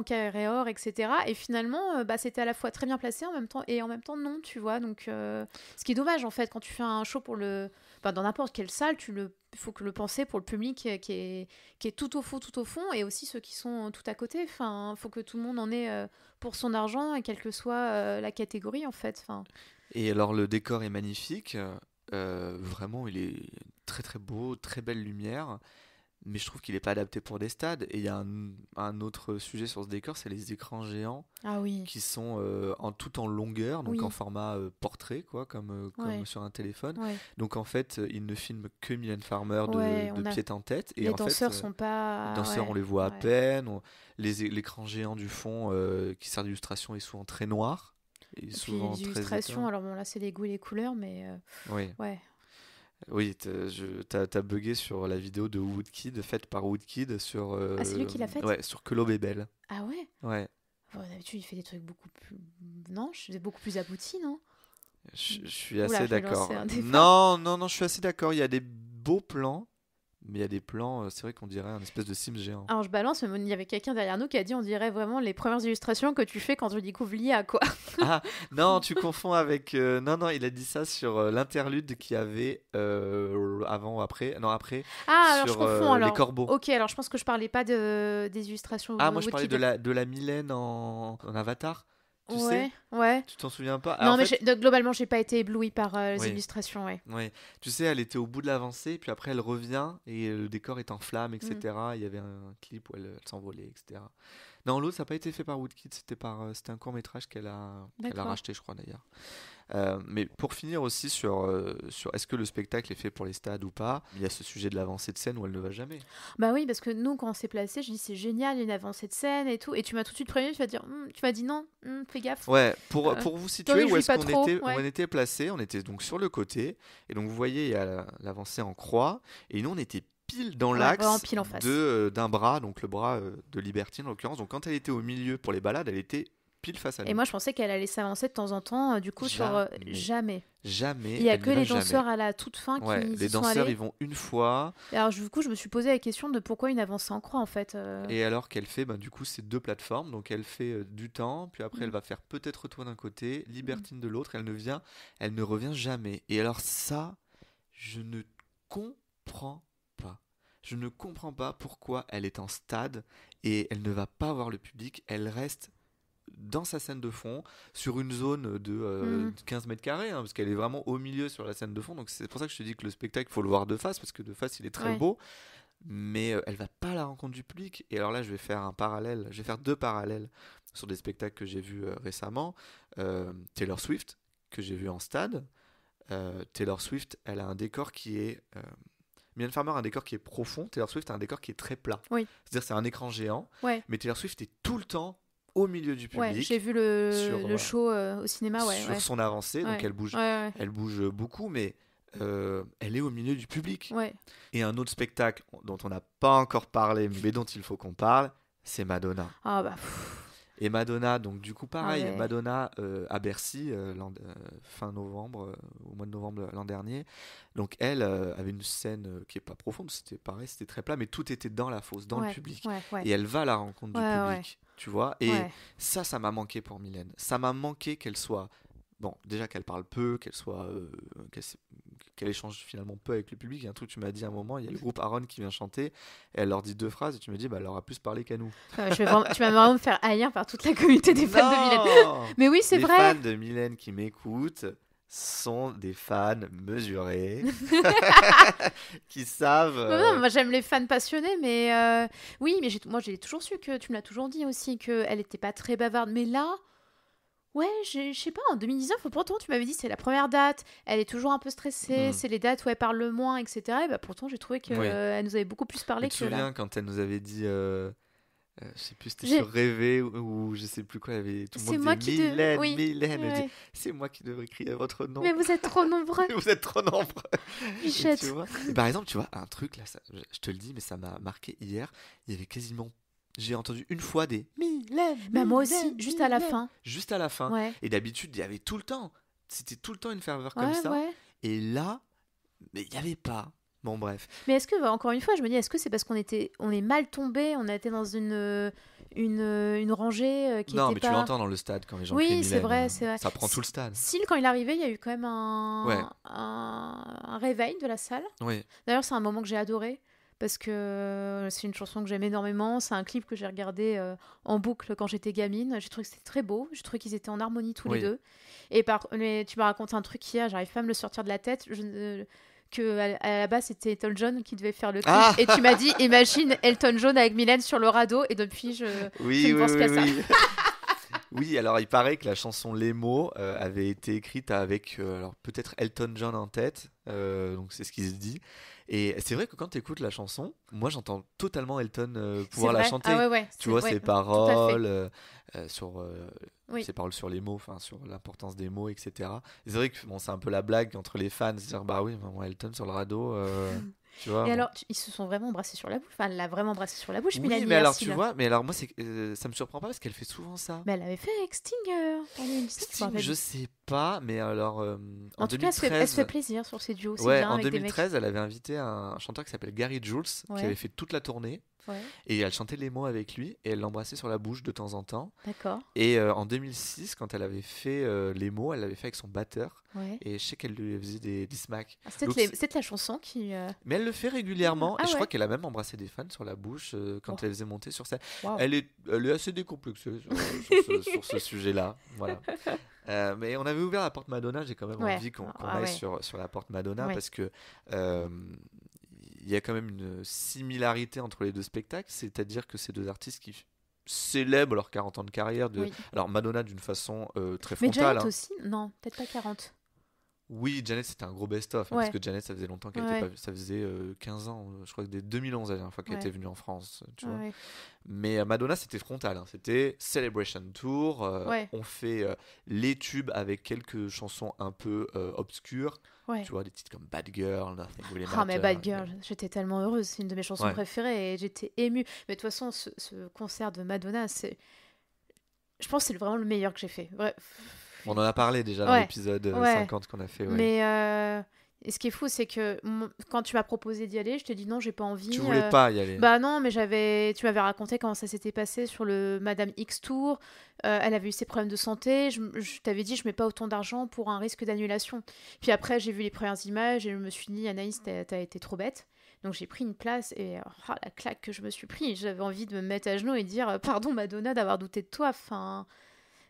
Carré Or, etc. Et finalement, c'était à la fois très bien placé en même temps, et en même temps non, tu vois. Donc, ce qui est dommage, en fait, quand tu fais un show dans n'importe quelle salle, il faut que le penser pour le public qui est tout au fond, et aussi ceux qui sont tout à côté. Enfin, il faut que tout le monde en ait pour son argent, et quelle que soit la catégorie, en fait. Enfin, Et alors le décor est magnifique, vraiment il est très très beau, très belle lumière, mais je trouve qu'il n'est pas adapté pour des stades. Et il y a un autre sujet sur ce décor, c'est les écrans géants ah oui, qui sont tout en longueur, donc en oui, format portrait, quoi, comme ouais, sur un téléphone. ouais, Donc en fait, ils ne filment que Mylène Farmer ouais, de pied en tête, et les en fait, danseurs sont les pas, danseurs, ouais, on les voit à ouais. peine. L'écran géant du fond qui sert d'illustration est souvent très noir, et Et puis souvent les très illustrations, éteint. alors bon, là, c'est les goûts et les couleurs, mais Oui. ouais. Oui, t'as bugué sur la vidéo de Woodkid, faite par Woodkid sur, Ah, c'est lui qui l'a faite? ouais, sur Que l'aube est belle. Ah ouais? Ouais, Bon, d'habitude, il fait des trucs beaucoup plus. Non, c'est beaucoup plus abouti, non? je suis Oula, assez je vais lancer d'accord. un débat. Non, non, non, je suis assez d'accord. Il y a des beaux plans, mais il y a des plans, c'est vrai qu'on dirait un espèce de Sims géant. Alors, je balance, mais il y avait quelqu'un derrière nous qui a dit on dirait vraiment les premières illustrations que tu fais quand tu découvres l'IA, quoi. Ah, non, tu confonds avec. Non, non, il a dit ça sur l'interlude qu'il y avait avant ou après. Non, après, Ah, alors je sur confonds, Les alors. Corbeaux. Ok, alors je pense que je parlais pas des illustrations Ah, moi je parlais Woodkid. de la Mylène en Avatar. Tu sais? Ouais, ouais. Tu t'en souviens pas? Ah, en Non, mais fait, globalement, j'ai pas été éblouie par les oui. illustrations, ouais. Ouais, tu sais, elle était au bout de l'avancée, puis après elle revient et le décor est en flammes, Mm, etc. Il y avait un clip où elle s'envolait, etc. Non, l'autre, ça n'a pas été fait par Woodkid, c'était un court-métrage qu'elle a d'accord. racheté, je crois d'ailleurs. Mais pour finir aussi sur est-ce que le spectacle est fait pour les stades ou pas, il y a ce sujet de l'avancée de scène où elle ne va jamais. Bah oui, parce que nous, quand on s'est placé, je dis c'est génial, il y a une avancée de scène et tout. Et tu m'as tout de suite prévenu, tu m'as dit non, fais gaffe. Ouais, Euh, pour vous T'en situer, où réjouis est-ce pas qu'on trop, était, où on ouais. était placé, on était donc sur le côté, et donc vous voyez, il y a l'avancée en croix, et nous on était pile dans Ouais, vraiment l'axe pile en face. d'un bras, donc le bras de Libertine en l'occurrence. Donc quand elle était au milieu pour les balades, elle était pile face à Et nous. moi, je pensais qu'elle allait s'avancer de temps en temps, du coup, sur Jamais, jamais. Il jamais, y a elle que n'y va les jamais. danseurs à la toute fin qui Ouais, les y sont danseurs, allés. ils vont une fois, Et alors, du coup, je me suis posé la question de pourquoi une avancée en croix, en fait. et alors qu'elle fait, du coup, c'est deux plateformes, donc elle fait du temps, puis après elle Mm, va faire peut-être toi d'un côté, mm. Libertine de l'autre, elle ne revient jamais. Et alors ça, je ne comprends pas. Je ne comprends pas pourquoi elle est en stade et elle ne va pas voir le public, elle reste dans sa scène de fond, sur une zone Mm. de 15 mètres carrés, hein, parce qu'elle est vraiment au milieu sur la scène de fond, donc c'est pour ça que je te dis que le spectacle, il faut le voir de face, parce que de face, il est très Ouais. beau, mais elle va pas à la rencontre du public. Et alors là, je vais faire un parallèle, je vais faire deux parallèles sur des spectacles que j'ai vus récemment. Taylor Swift, que j'ai vu en stade. Taylor Swift, elle a un décor qui est... Mylène Farmer a un décor qui est profond, Taylor Swift a un décor qui est très plat. Oui. C'est-à-dire c'est un écran géant, Ouais. mais Taylor Swift est tout le temps au milieu du Ouais. J'ai public, vu sur, le show au cinéma, ouais. sur Ouais. son avancée, donc Ouais. Ouais. elle bouge beaucoup, mais elle est au milieu du public. Ouais. Et un autre spectacle dont on n'a pas encore parlé, mais dont il faut qu'on parle, c'est Madonna. Ah bah. Pff. Et Madonna, donc du coup Ah pareil, ouais. Madonna à Bercy, fin novembre, au mois de novembre l'an dernier. Donc elle avait une scène qui est pas profonde, c'était pareil, c'était très plat, mais tout était dans la fosse, dans le Ouais. public. Ouais. Ouais. Et elle va à la rencontre du Ouais. public, tu vois. Et Ouais. ça m'a manqué pour Mylène. Ça m'a manqué qu'elle soit, bon, déjà qu'elle parle peu, qu'elle soit, qu'elle échange finalement peu avec le public. Il y a un truc, tu m'as dit à un moment, il y a le groupe Aaron qui vient chanter, et elle leur dit 2 phrases, et tu me dis, elle leur a plus parlé qu'à nous. Tu vas vraiment me faire haïr par toute la communauté des fans de Mylène. Mais oui, c'est vrai. Les fans de Mylène qui m'écoutent sont des fans mesurés qui savent. Non, moi j'aime les fans passionnés, mais oui, mais moi j'ai toujours su que tu me l'as toujours dit aussi qu'elle n'était pas très bavarde, mais là, ouais, je sais pas, en 2019, pourtant tu m'avais dit c'est la première date, elle est toujours un peu stressée, c'est les dates où elle parle le moins, etc. Et bah, pourtant j'ai trouvé qu'elle nous avait beaucoup plus parlé que là. Tu te souviens quand elle nous avait dit. Je sais plus, c'était sur Rêver ou je sais plus quoi, il y avait tout le monde disait Mylène, Mylène. Elle dit, c'est moi qui devrais crier votre nom. Mais vous êtes trop nombreux. Vous êtes trop nombreux. Bichette. Et par exemple, tu vois, un truc là, je te le dis, mais ça m'a marqué hier. Il y avait quasiment, j'ai entendu une fois des Mylène. Bah moi aussi, juste à la fin. Juste à la fin. Ouais. Et d'habitude, il y avait tout le temps. C'était tout le temps une ferveur comme ça. Ouais. Et là, mais il n'y avait pas. Bon, bref. Mais est-ce que, encore une fois, je me dis, est-ce que c'est parce qu'on est mal tombé, on a été dans une rangée qui était non, mais tu l'entends dans le stade quand les gens crient Mylène. Oui, c'est vrai. Ça prend tout le stade. Sil, quand il est arrivé, il y a eu quand même un réveil de la salle. Oui. D'ailleurs, c'est un moment que j'ai adoré. Parce que c'est une chanson que j'aime énormément. C'est un clip que j'ai regardé en boucle quand j'étais gamine. J'ai trouvé que c'était très beau. J'ai trouvé qu'ils étaient en harmonie tous les deux. Mais tu m'as raconté un truc hier, j'arrive pas à me le sortir de la tête. Que à la base c'était Elton John qui devait faire le clip et tu m'as dit imagine Elton John avec Mylène sur le radeau et depuis je ne pense qu'à ça. Oui, alors il paraît que la chanson Les mots avait été écrite avec alors peut-être Elton John en tête, donc c'est ce qui se dit. Et c'est vrai que quand tu écoutes la chanson, moi j'entends totalement Elton pouvoir la chanter. Ah ouais, tu vois ses paroles, ses paroles sur les mots, sur l'importance des mots, etc. Et c'est vrai que c'est un peu la blague entre les fans, c'est-à-dire bah oui, moi Elton sur le radeau. Tu vois, et alors, ils se sont vraiment embrassés sur la bouche. Enfin, elle l'a vraiment embrassé sur la bouche. Oui, mais alors tu vois, mais alors moi ça me surprend pas parce qu'elle fait souvent ça. Mais elle avait fait avec Sting en 2017. Sting, je sais pas, mais alors en tout 2013, cas, elle se fait plaisir sur ses duos. Ouais, bien en avec 2013, elle avait invité un chanteur qui s'appelle Gary Jules, qui avait fait toute la tournée. Ouais. Et elle chantait les mots avec lui et elle l'embrassait sur la bouche de temps en temps. D'accord. Et en 2006, quand elle avait fait les mots, elle l'avait fait avec son batteur. Ouais. Et je sais qu'elle lui faisait des smacks. C'est la chanson qui. Mais elle le fait régulièrement. Et je crois qu'elle a même embrassé des fans sur la bouche quand elle faisait monter sur scène. Wow. Elle est assez décomplexée sur ce sujet-là. Voilà. Mais on avait ouvert la porte Madonna. J'ai quand même envie qu'on aille sur la porte Madonna parce que. Il y a quand même une similarité entre les deux spectacles, c'est-à-dire que ces deux artistes qui célèbrent leurs 40 ans de carrière. Alors Madonna d'une façon très frontale. Mais Janet aussi. Non, peut-être pas 40. Oui, Janet c'était un gros best-of, parce que Janet ça faisait longtemps qu'elle était pas... Ça faisait 15 ans, je crois que dès 2011 la dernière fois qu'elle était venue en France. Tu vois. Mais Madonna c'était frontal, c'était Celebration Tour, on fait les tubes avec quelques chansons un peu obscures. Tu vois, des titres comme Bad Girl, Nothing Really Matters. Ah, mais Bad Girl, j'étais tellement heureuse. C'est une de mes chansons préférées et j'étais émue. Mais de toute façon, ce concert de Madonna, je pense que c'est vraiment le meilleur que j'ai fait. Bref. On en a parlé déjà dans l'épisode 50 qu'on a fait. Mais et ce qui est fou, c'est que quand tu m'as proposé d'y aller, je t'ai dit non, j'ai pas envie. Tu voulais pas y aller. Bah non, mais tu m'avais raconté comment ça s'était passé sur le Madame X Tour. Elle avait eu ses problèmes de santé. Je t'avais dit, je mets pas autant d'argent pour un risque d'annulation. Puis après, j'ai vu les premières images et je me suis dit, Anaïs, t'as été trop bête. Donc j'ai pris une place et la claque que je me suis pris. J'avais envie de me mettre à genoux et dire, pardon Madonna d'avoir douté de toi. Enfin,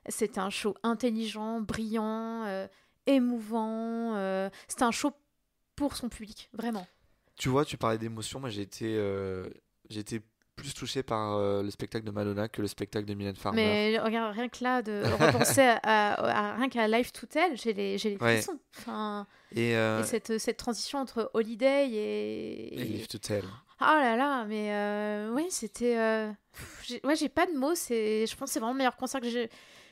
c'était un show intelligent, brillant. Émouvant, c'était un show pour son public, vraiment. Tu vois, tu parlais d'émotion, moi j'ai été plus touché par le spectacle de Madonna que le spectacle de Mylène Farmer. Mais regarde, rien que là, de repenser à rien qu'à Live to Tell, j'ai les frissons. Enfin, et cette transition entre Holiday et Live to Tell. Ah là là, mais oui, c'était... j'ai pas de mots, je pense que c'est vraiment le meilleur concert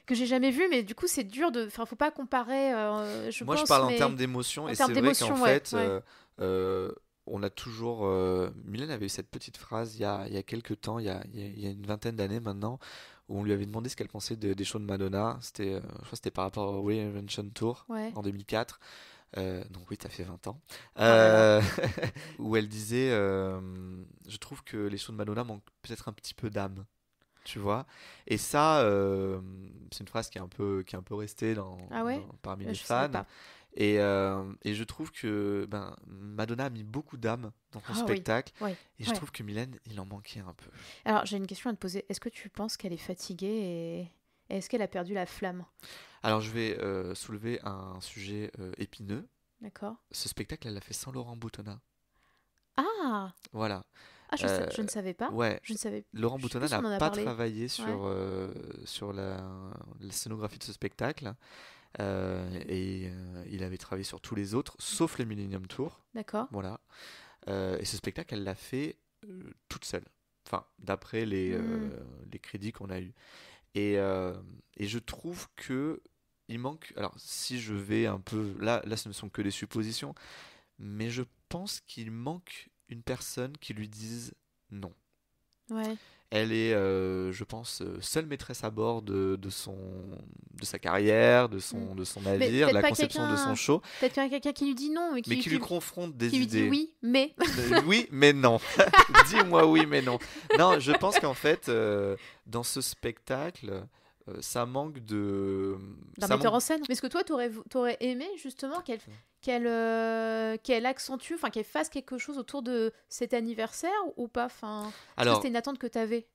que j'ai jamais vu, mais du coup c'est dur de... Enfin, faut pas comparer, je parle en termes d'émotion, et c'est vrai qu'en fait, on a toujours... Mylène avait eu cette petite phrase il y a quelques temps, il y a une vingtaine d'années maintenant, où on lui avait demandé ce qu'elle pensait des shows de Madonna. C'était, je crois que c'était par rapport au Reinvention Tour en 2004. Donc oui, ça fait 20 ans. Où elle disait je trouve que les shows de Madonna manquent peut-être un petit peu d'âme. Tu vois, et ça c'est une phrase qui est un peu restée parmi les fans, Et je trouve que Madonna a mis beaucoup d'âme dans son spectacle. Oui. Et je trouve que Mylène, il en manquait un peu. Alors, j'ai une question à te poser. Est-ce que tu penses qu'elle est fatiguée et est-ce qu'elle a perdu la flamme? Alors, je vais soulever un sujet épineux. D'accord. Ce spectacle, elle l'a fait sans Laurent Boutonnat. Ah! Voilà. Ah, je ne savais pas. Ouais. Je ne savais. Laurent Boutonnat n'a pas travaillé sur la scénographie de ce spectacle. Il avait travaillé sur tous les autres, sauf le Millennium Tour. D'accord. Voilà. Et ce spectacle, elle l'a fait toute seule. Enfin, d'après les crédits qu'on a eus. Et je trouve que il manque. Alors, si je vais un peu. Là, ce ne sont que des suppositions. Mais je pense qu'il manque une personne qui lui dise non. Ouais. Elle est, je pense, seule maîtresse à bord de sa carrière, de son navire, de la conception de son show. Peut-être quelqu'un qui lui dit non, mais qui lui confronte des idées. Qui lui dit oui, mais. Oui, mais non. Dis-moi oui, mais non. Non, je pense qu'en fait, dans ce spectacle, ça manque de... d'un metteur en scène. Mais est-ce que toi, t'aurais aimé justement qu'elle accentue, enfin qu'elle fasse quelque chose autour de cet anniversaire ou pas? Enfin, est-ce que c'était une attente que t'avais?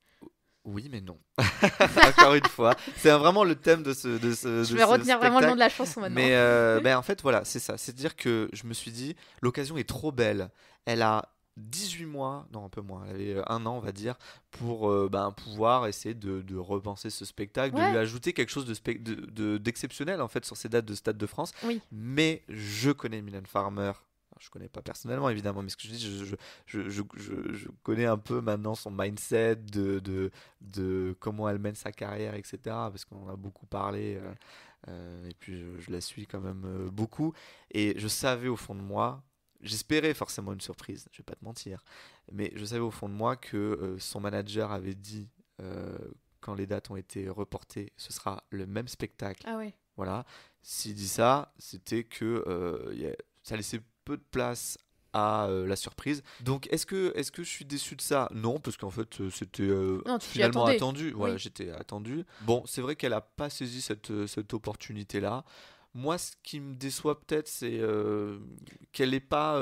Oui, mais non. Encore une fois, c'est vraiment le thème de ce Je vais retenir vraiment le nom de la chanson maintenant. Mais en fait, voilà, c'est ça. C'est-à-dire que je me suis dit, l'occasion est trop belle. Elle a 18 mois, non un peu moins, elle avait 1 an on va dire, pour pouvoir essayer de repenser ce spectacle, de lui ajouter quelque chose d'exceptionnel en fait sur ces dates de Stade de France. Oui. Mais je connais Mylène Farmer. Je connais pas personnellement évidemment, mais ce que je dis, je connais un peu maintenant son mindset de comment elle mène sa carrière, etc. Parce qu'on en a beaucoup parlé, et puis je la suis quand même beaucoup. Et je savais au fond de moi, j'espérais forcément une surprise, je vais pas te mentir, mais je savais au fond de moi que son manager avait dit, quand les dates ont été reportées, ce sera le même spectacle. Ah ouais. Voilà. S'il dit ça, c'était que ça laissait peu de place à la surprise. Donc est-ce que je suis déçu de ça? Non, parce qu'en fait c'était finalement attendu. Voilà, j'étais attendu. Bon, c'est vrai qu'elle a pas saisi cette opportunité-là. Moi, ce qui me déçoit peut-être, c'est qu'elle n'ait pas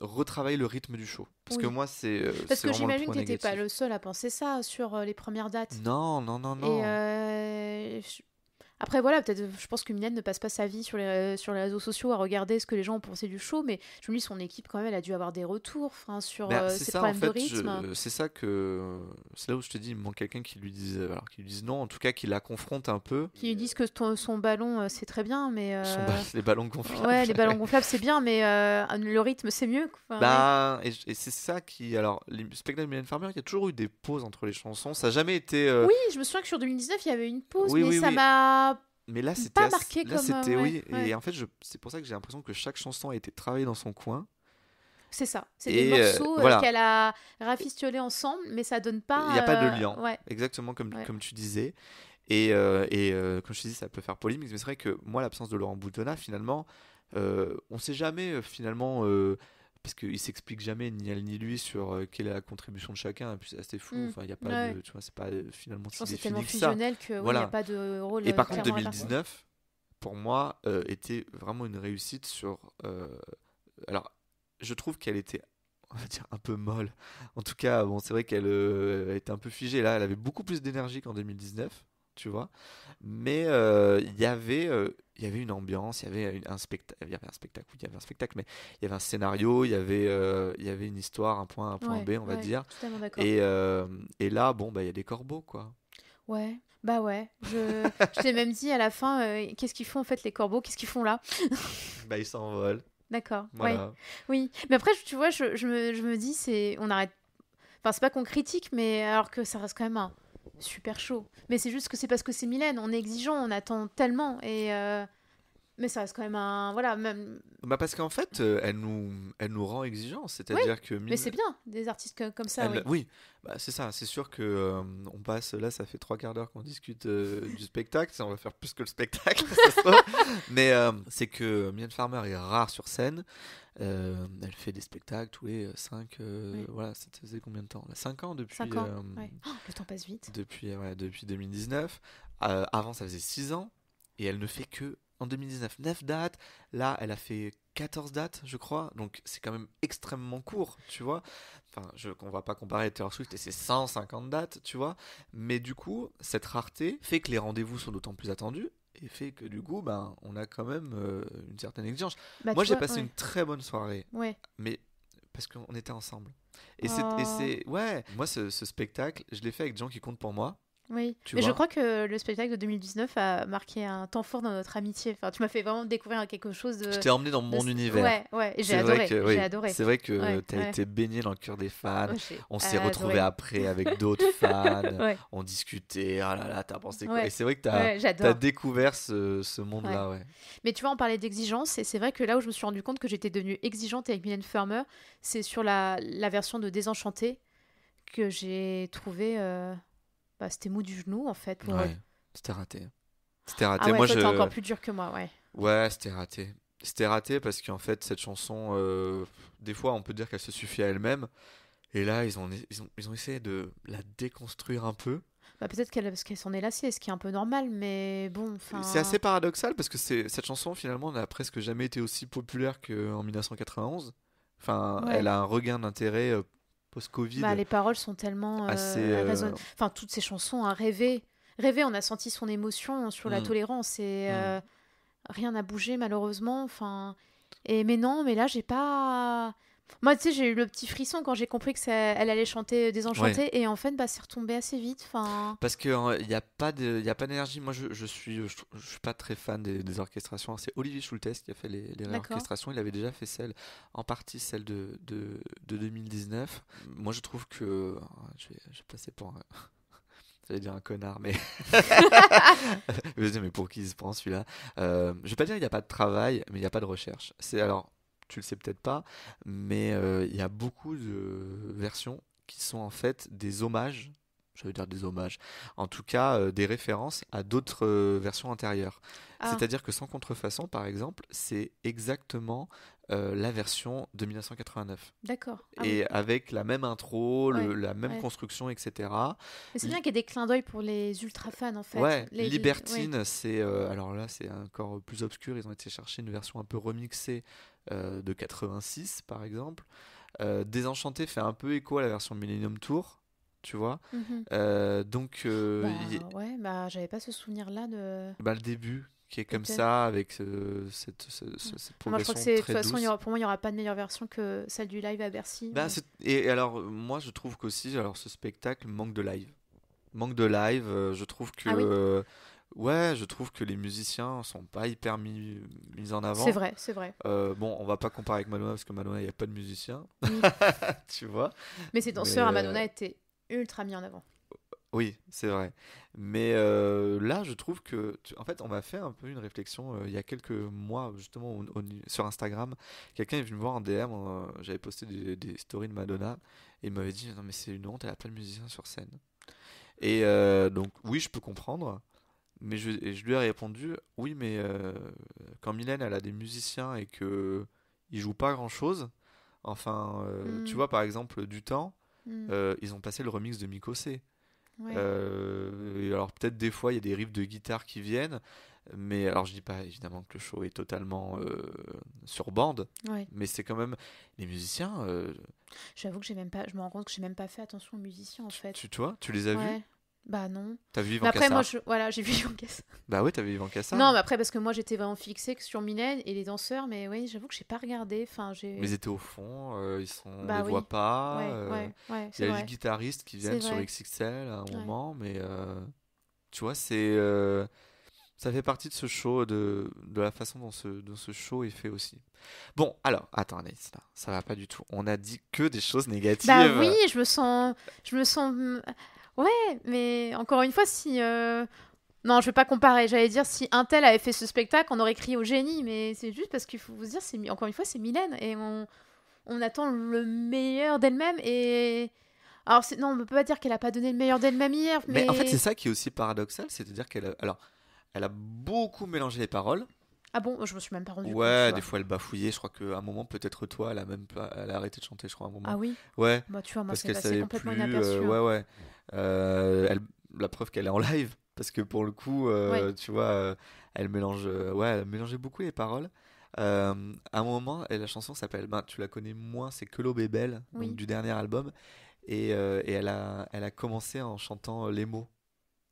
retravaillé le rythme du show. Parce que moi, c'est parce c'est que vraiment j'imagine que t'étais pas le seul à penser ça sur les premières dates. Non. Et après, voilà, peut-être, je pense que Mylène ne passe pas sa vie sur les réseaux sociaux à regarder ce que les gens ont pensé du show, mais je me dis, son équipe, quand même, elle a dû avoir des retours sur ses problèmes de rythme. C'est là où je te dis, il me manque quelqu'un qui lui dise non, en tout cas, qui la confronte un peu. Qui lui dise que son ballon, c'est très bien, mais... les ballons gonflables. Ouais, les ballons gonflables, c'est bien, mais le rythme, c'est mieux. Et c'est ça qui... Alors, les spectacles de Mylène Farmer, il y a toujours eu des pauses entre les chansons. Ça n'a jamais été... Oui, je me souviens que sur 2019, il y avait une pause, mais ça m'a... Mais là, c'était pas marqué là, comme... c'était Et en fait, c'est pour ça que j'ai l'impression que chaque chanson a été travaillée dans son coin. C'est ça. C'est des morceaux qu'elle a rafistolés ensemble, mais ça donne pas... Il n'y a pas de lien. Ouais. Exactement comme tu disais. Et comme je te dis, ça peut faire polémique. Mais c'est vrai que moi, l'absence de Laurent Boutonnat, finalement, on ne sait jamais, finalement... parce qu'il s'explique jamais ni elle ni lui sur quelle est la contribution de chacun, et puis c'est assez flou. Enfin, il y a pas de, tu vois, c'est pas finalement si défini c'est tellement que fusionnel ça. que Voilà. il n'y a pas de rôle. Et par contre 2019 pour moi était vraiment une réussite sur alors je trouve qu'elle était, on va dire, un peu molle. En tout cas, bon, c'est vrai qu'elle était un peu figée là, elle avait beaucoup plus d'énergie qu'en 2019, tu vois. Mais il y avait une ambiance, il y avait un spectacle, mais il y avait un scénario, il y avait une histoire, un point B, on va dire. Et là, bon, il y a des corbeaux, quoi. Ouais. Bah ouais, je t'ai même dit à la fin, qu'est-ce qu'ils font en fait les corbeaux? Qu'est-ce qu'ils font là? Ils s'envolent. D'accord. Voilà. Ouais. Oui, mais après, tu vois, je me dis, on arrête. Enfin, c'est pas qu'on critique, mais alors que ça reste quand même un super show. Mais c'est juste que c'est parce que c'est Mylène, on est exigeant, on attend tellement mais ça reste quand même un... Voilà, même... parce qu'en fait, elle nous rend exigeants. C'est-à-dire que... Mais c'est bien, des artistes comme ça, oui. C'est ça. C'est sûr que on passe... Là, ça fait 3 quarts d'heure qu'on discute du spectacle. On va faire plus que le spectacle, mais c'est que Mylène Farmer est rare sur scène. Elle fait des spectacles tous les 5... Voilà, ça faisait combien de temps? 5 ans depuis... 5 ans, le temps passe vite. Depuis 2019. Avant, ça faisait 6 ans. Et elle ne fait que en 2019, 9 dates. Là, elle a fait 14 dates, je crois. Donc, c'est quand même extrêmement court, tu vois. Enfin, on va pas comparer Taylor Swift et ses 150 dates, tu vois. Mais du coup, cette rareté fait que les rendez-vous sont d'autant plus attendus et fait que du coup, ben, on a quand même une certaine exigence. Bah, Moi, tu j'ai vois, passé ouais. une très bonne soirée, Ouais. mais parce qu'on était ensemble. Oh. Ouais, moi, ce spectacle, je l'ai fait avec des gens qui comptent pour moi, Oui, tu mais je vois. crois que le spectacle de 2019 a marqué un temps fort dans notre amitié. Enfin, tu m'as fait vraiment découvrir quelque chose Je t'ai emmené dans mon univers. Ouais, ouais, et C'est vrai que j'ai oui, adoré. c'est vrai que Ouais, tu as ouais, été baigné dans le cœur des fans. ouais, j'ai On s'est retrouvés adoré. après avec d'autres fans. Ouais, On discutait. Ah là là, t'as pensé quoi? Et ouais, c'est vrai que ouais, t'as j'adore. découvert ce Ouais. monde-là, ouais. Mais tu vois, on parlait d'exigence, et c'est vrai que là où je me suis rendu compte que j'étais devenue exigeante avec Mylène Farmer, c'est sur la version de Désenchanté que j'ai trouvé. Bah, c'était mou du genou, en fait, pour eux. Ouais, c'était raté. C'était Ah raté. ouais, Moi, toi, t'es encore plus dur que moi, ouais. Ouais, c'était raté. C'était raté parce qu'en fait, cette chanson, des fois, on peut dire qu'elle se suffit à elle-même. Et là, ils ont essayé de la déconstruire un peu. Bah, peut-être parce qu'elle s'en est lassée, ce qui est un peu normal, mais bon, C'est assez enfin. paradoxal parce que cette chanson finalement n'a presque jamais été aussi populaire qu'en 1991. Enfin, elle Ouais. a un regain d'intérêt Bah, post-Covid les paroles sont tellement assez. Enfin, toutes ces chansons, hein, rêver. Rêver, on a senti son émotion sur la Hmm, tolérance et hmm. rien n'a bougé malheureusement. Enfin, mais non, mais là, j'ai pas. Moi, tu sais, j'ai eu le petit frisson quand j'ai compris que elle allait chanter Ouais, Désenchantée et en fait, bah, c'est retombé assez vite. Enfin, parce que il y a pas il y a pas d'énergie. Moi, je suis pas très fan des orchestrations. C'est Olivier Schultes qui a fait les d'accord. réorchestrations. Il avait déjà fait en partie celle de 2019. Moi, je trouve que je vais passer pour j'allais dire un connard, mais je me disais, mais pour qui il se prend celui-là? Je vais pas dire qu'il n'y a pas de travail, mais il n'y a pas de recherche. Alors, tu le sais peut-être pas, mais il y a beaucoup de versions qui sont en fait des hommages. Je veux dire des hommages. En tout cas, des références à d'autres versions antérieures. Ah, C'est-à-dire que Sans contrefaçon, par exemple, c'est exactement la version de 1989. d'accord. Ah oui. Et avec la même intro, Ouais. la même Ouais. construction, etc. Mais c'est bien qu'il y ait des clins d'œil pour les ultra fans en fait. Ouais, Ouais. Libertine, c'est alors là c'est encore plus obscur. Ils ont été chercher une version un peu remixée de 86 par exemple. Désenchanté fait un peu écho à la version Millennium Tour, tu vois. Mhm. Donc Bah ouais, bah j'avais pas ce souvenir-là de. bah, le début qui est comme Peut-être. ça avec Ouais. cette Moi je crois que progression c'est. De toute très façon, douce. pour moi, il n'y aura pas de meilleure version que celle du live à Bercy. Bah, et alors moi je trouve qu'aussi alors ce spectacle manque de live. Manque de live, je trouve que Ah oui, ouais, je trouve que les musiciens sont pas hyper mis en c'est avant. vrai, c'est vrai. Bon, on va pas comparer avec Madonna parce que Madonna, il n'y a pas de musiciens, Oui. tu vois. Mais ces Mais danseurs à Madonna étaient ultra mis en avant. oui, c'est vrai. Mais là, je trouve que, en fait, on m'a fait un peu une réflexion il y a quelques mois, justement, sur Instagram. Quelqu'un est venu me voir en DM, j'avais posté des stories de Madonna, et il m'avait dit, non mais c'est une honte, elle a pas de musicien sur scène. Et donc, oui, je peux comprendre. Mais et je lui ai répondu, oui, mais quand Mylène elle a des musiciens et que ils jouent pas grand-chose, enfin, tu Hmm, vois par exemple du temps, hmm, ils ont passé le remix de Mikosé. ouais. Et alors peut-être des fois il y a des riffs de guitare qui viennent, mais alors je dis pas évidemment que le show est totalement sur bande, Ouais. mais c'est quand même les musiciens, J'avoue que je me rends compte que j'ai même pas fait attention aux musiciens en fait. tu vois, tu les as vus? Ouais. Bah non. T'as vu Mais Yvan après, moi, Cassar? voilà, j'ai vu Young Guess. Bah ouais, t'as vu Yvan Non, Cassar? mais après, parce que moi, j'étais vraiment fixée que sur Mylène et les danseurs, mais oui, j'avoue que j'ai pas regardé. Enfin, Mais ils j'ai. étaient au fond, on les Bah oui. voit pas. Ouais, ouais, ouais, Il y c'est a les vrai. guitaristes qui C'est viennent sur vrai. XXL à un Ouais. moment, mais tu vois, ça fait partie de ce show, de la façon dont ce show est fait aussi. Bon, alors, attends, Anaïs, là, ça va pas du tout. On a dit que des choses Bah oui, négatives. je me sens. Je me sens. Ouais, mais encore une fois, si. Non, je vais pas comparer. J'allais dire, si un tel avait fait ce spectacle, on aurait crié au génie, mais c'est juste parce qu'il faut vous dire, encore une fois, c'est Mylène et on attend le meilleur d'elle-même et. Alors, non, on peut pas dire qu'elle a pas donné le meilleur d'elle-même hier, Mais en fait, c'est mais. ça qui est aussi paradoxal, c'est-à-dire alors, elle a beaucoup mélangé les paroles. Ah bon, je me suis même pas rendu compte, tu Ouais, des vois. fois elle bafouillait. Je crois qu'à un moment, peut-être toi, elle a même pas, elle a arrêté de chanter, je crois, à un Ah moment. oui? Ouais, Bah, tu vois, moi, parce c'est qu'elle passé savait complètement plus. inaperçu, hein. Ouais, ouais. La preuve qu'elle est en live. parce que pour le coup, tu vois, elle mélange, elle mélangeait beaucoup les paroles. À un moment, et la chanson s'appelle, ben, tu la connais moins, c'est Que l'aube est belle, donc Oui. du dernier album, et elle a commencé en chantant les mots.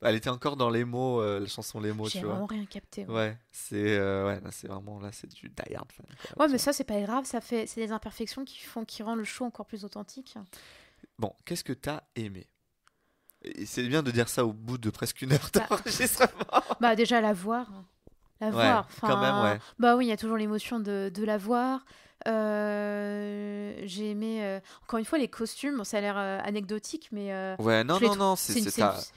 Elle était encore dans les mots, la chanson les mots, J'ai tu vois. vraiment rien capté. Ouais, Ouais, ouais, là, c'est vraiment là, c'est du die hard fan, quoi, ouais tu mais vois. ça, c'est pas grave. C'est des imperfections qui rendent le show encore plus authentique. Bon, qu'est-ce que t'as aimé? Et c'est bien de dire ça au bout de presque une heure Bah, d'enregistrement. bah déjà, la voir. La Ouais, voir. quand même, Enfin, ouais. bah oui, il y a toujours l'émotion de la voir. J'ai aimé. Encore une fois, les costumes, bon, ça a l'air anecdotique, mais Ouais, non, je l'ai non, trou- non, c'est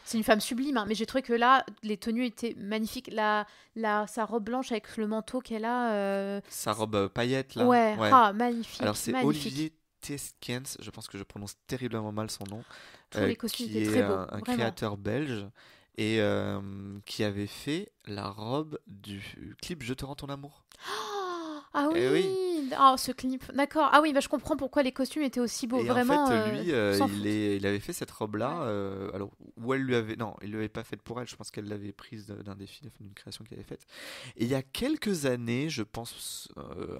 c'est une femme sublime, hein, mais j'ai trouvé que là, les tenues étaient magnifiques. Sa robe blanche avec le manteau qu'elle a. sa robe paillette, là. Ouais, Ouais. ah, Alors, magnifique, c'est magnifique. Olivier Teskens, je pense que je prononce terriblement mal son nom, Tous les costumes qui étaient est très beaux, un vraiment. créateur belge et qui avait fait la robe du clip Je te rends ton amour. Ah Eh oui. oui, oh, ce clip, d'accord. Ah oui, bah, je comprends pourquoi les costumes étaient aussi beaux. Et en fait, Vraiment, lui, on s'en fout. il avait fait cette robe-là. Ouais. Alors, où elle lui avait. Non, il ne l'avait pas faite pour elle. Je pense qu'elle l'avait prise d'un défilé, enfin, d'une création qu'il avait faite. Et il y a quelques années, je pense,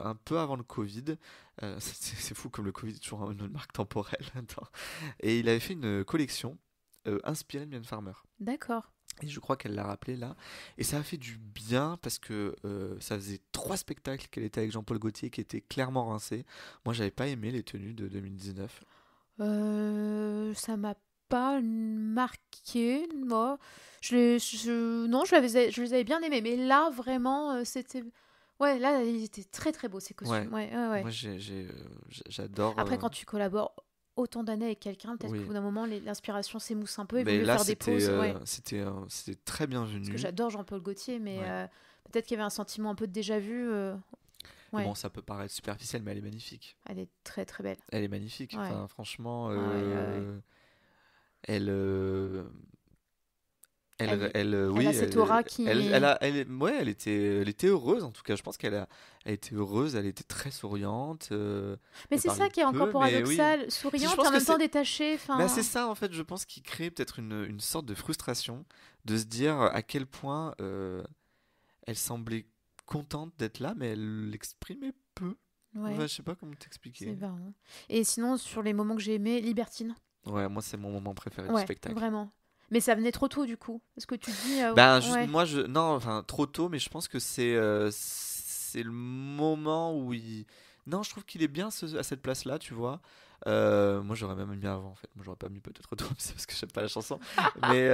un peu avant le Covid, c'est fou comme le Covid est toujours une marque temporelle. Attends. Et il avait fait une collection inspirée de Mylène Farmer. D'accord. Et je crois qu'elle l'a rappelé là. Et ça a fait du bien parce que ça faisait 3 spectacles qu'elle était avec Jean-Paul Gaultier qui étaient clairement rincés. Moi, j'avais pas aimé les tenues de 2019. Ça m'a pas marqué, moi. Non, je les avais bien aimés, mais là, vraiment, c'était. Ouais, là, ils étaient très très beaux, ces Ouais, costumes. Ouais, ouais, ouais. moi j'adore. Après, quand tu collabores autant d'années avec quelqu'un, peut-être qu'au Oui, bout d'un moment, l'inspiration s'émousse un peu, il vaut mais mieux là faire des pauses. Ouais. c'était très Parce que bienvenu. j'adore Jean-Paul Gaultier, mais Ouais. peut-être qu'il y avait un sentiment un peu de déjà-vu. Et bon, Ouais, ça peut paraître superficiel, mais elle est magnifique. elle est très très belle. Elle est magnifique. Ouais, Enfin, franchement, ouais, ouais, ouais. elle, Elle oui, a cette aura qui. ouais, elle était heureuse en tout cas. Je pense elle était heureuse, elle était très souriante. Mais Elle c'est ça parlait qui est encore peu, mais oui. paradoxal, Je souriante et pense en que même temps c'est, détachée. mais c'est Enfin, ça en fait. Je pense qu'il crée peut-être une sorte de frustration de se dire à quel point elle semblait contente d'être là, mais elle l'exprimait peu. Enfin, ouais, je sais pas comment c'est t'expliquer. marrant. Et sinon, sur les moments que j'ai aimés, Libertine. Ouais, moi c'est mon moment préféré du Ouais, spectacle. vraiment. Mais ça venait trop tôt du coup. Est-ce que tu te dis, Ben, ouais, moi, non, enfin, trop tôt, mais je pense que c'est le moment où il. Non, je trouve qu'il est bien à cette place-là, tu vois. Moi, j'aurais même mis avant, en fait. Moi, j'aurais pas mis peut-être trop, c'est parce que j'aime pas la chanson. Mais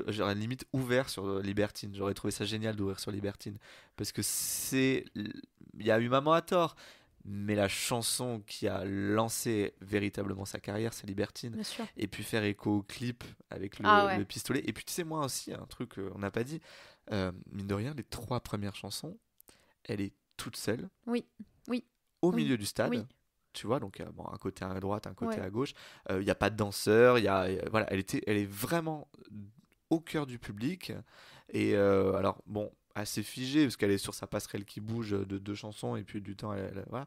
j'aurais limite ouvert sur Libertine. J'aurais trouvé ça génial d'ouvrir sur Libertine. Parce que c'est. Il y a eu Maman à tort. Mais la chanson qui a lancé véritablement sa carrière, c'est Libertine. bien sûr. Et puis faire écho au clip avec Ah le ouais, pistolet. Et puis tu sais, moi aussi, un truc qu'on n'a pas dit, mine de rien, les 3 premières chansons, elle est toute seule, oui, oui, au oui, milieu du stade. oui, Tu vois, donc bon, un côté à droite, un côté ouais. à gauche. Il n'y a pas de danseur, voilà, elle est vraiment au cœur du public. Et alors, bon, assez figée, parce qu'elle est sur sa passerelle qui bouge de 2 chansons, et puis du temps, voilà.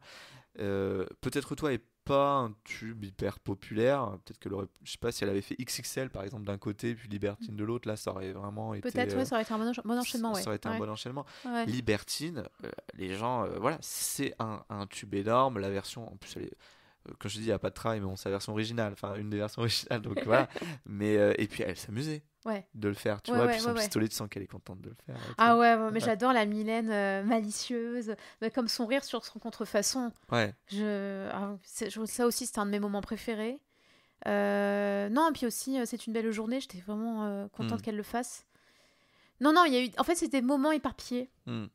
Peut-être toi est pas un tube hyper populaire. Peut-être qu'elle aurait, je sais pas si elle avait fait XXL par exemple d'un côté, puis Libertine de l'autre. Là, ça aurait vraiment été, Peut-être, ouais, ça aurait été un bon enchaînement, ouais. ça aurait été un Ouais, bon enchaînement. ouais. Libertine, les gens, voilà, c'est un tube énorme. La version, en plus, elle est, comme je dis, il n'y a pas de travail, mais bon, c'est la version originale, enfin une des versions originales, donc voilà. Mais et puis elle s'amusait Ouais, de le faire, tu ouais, vois. ouais, Puis ouais, son ouais. pistolet, tu sens qu'elle est contente de le faire et Ah tout. ouais, ouais, mais Ouais, j'adore la Mylène malicieuse, mais comme son rire sur son contrefaçon. ouais. Ça aussi, c'était un de mes moments préférés. Non, et puis aussi, c'est une belle journée. J'étais vraiment Hmm, contente qu'elle le fasse. Non, non, il y a eu. En fait, c'était des moments éparpillés. hmm.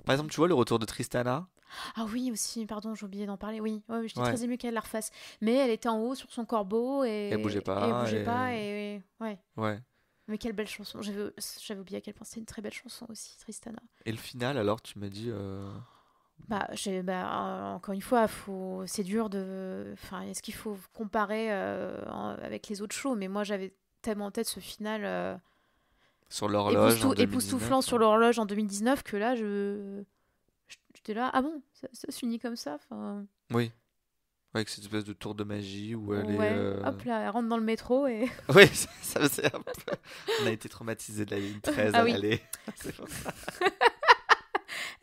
Par exemple, tu vois le retour de Tristana. Ah oui, aussi, pardon, j'ai oublié d'en parler. Oui, ouais, j'étais Ouais. très émue qu'elle la refasse. Mais elle était en haut sur son corbeau Elle bougeait et elle pas. bougeait pas. Et ouais. Ouais. Mais quelle belle chanson. J'avais oublié à quel point c'était une très belle chanson aussi, Tristana. Et le final, alors, tu m'as dit. Encore une fois, c'est dur de. Enfin, est-ce qu'il faut comparer avec les autres shows? Mais moi, j'avais tellement en tête ce final Sur l'horloge en époustouflant 2019. sur l'horloge en 2019 que là, j'étais là. Ah bon, ça se finit comme ça? Enfin, Oui. Avec cette espèce de tour de magie où elle est. Ouais, hop là, elle rentre dans le métro et. Oui, ça faisait un peu. On a été traumatisés de la ligne 13 Ah à oui. l'aller. C'est pour ça.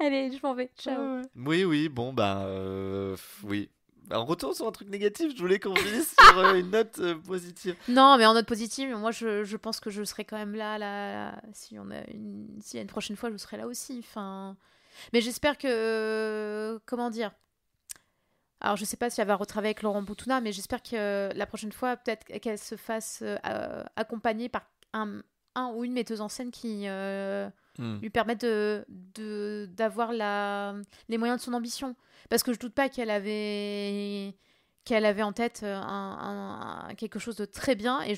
Allez, je m'en vais. Ciao. Oui, oui, bon, oui. Bah, on retourne sur un truc négatif. Je voulais qu'on finisse sur une note positive. Non, mais en note positive, moi je pense que je serai quand même là. Si s'il y a une prochaine fois, je serai là aussi. Enfin, mais j'espère que comment dire. Alors je sais pas si elle va retravailler avec Laurent Boutonna, mais j'espère que la prochaine fois, peut-être qu'elle se fasse accompagner par un ou une metteuse en scène qui Hmm. lui permette d'avoir les moyens de son ambition. Parce que je doute pas qu'elle avait en tête quelque chose de très bien et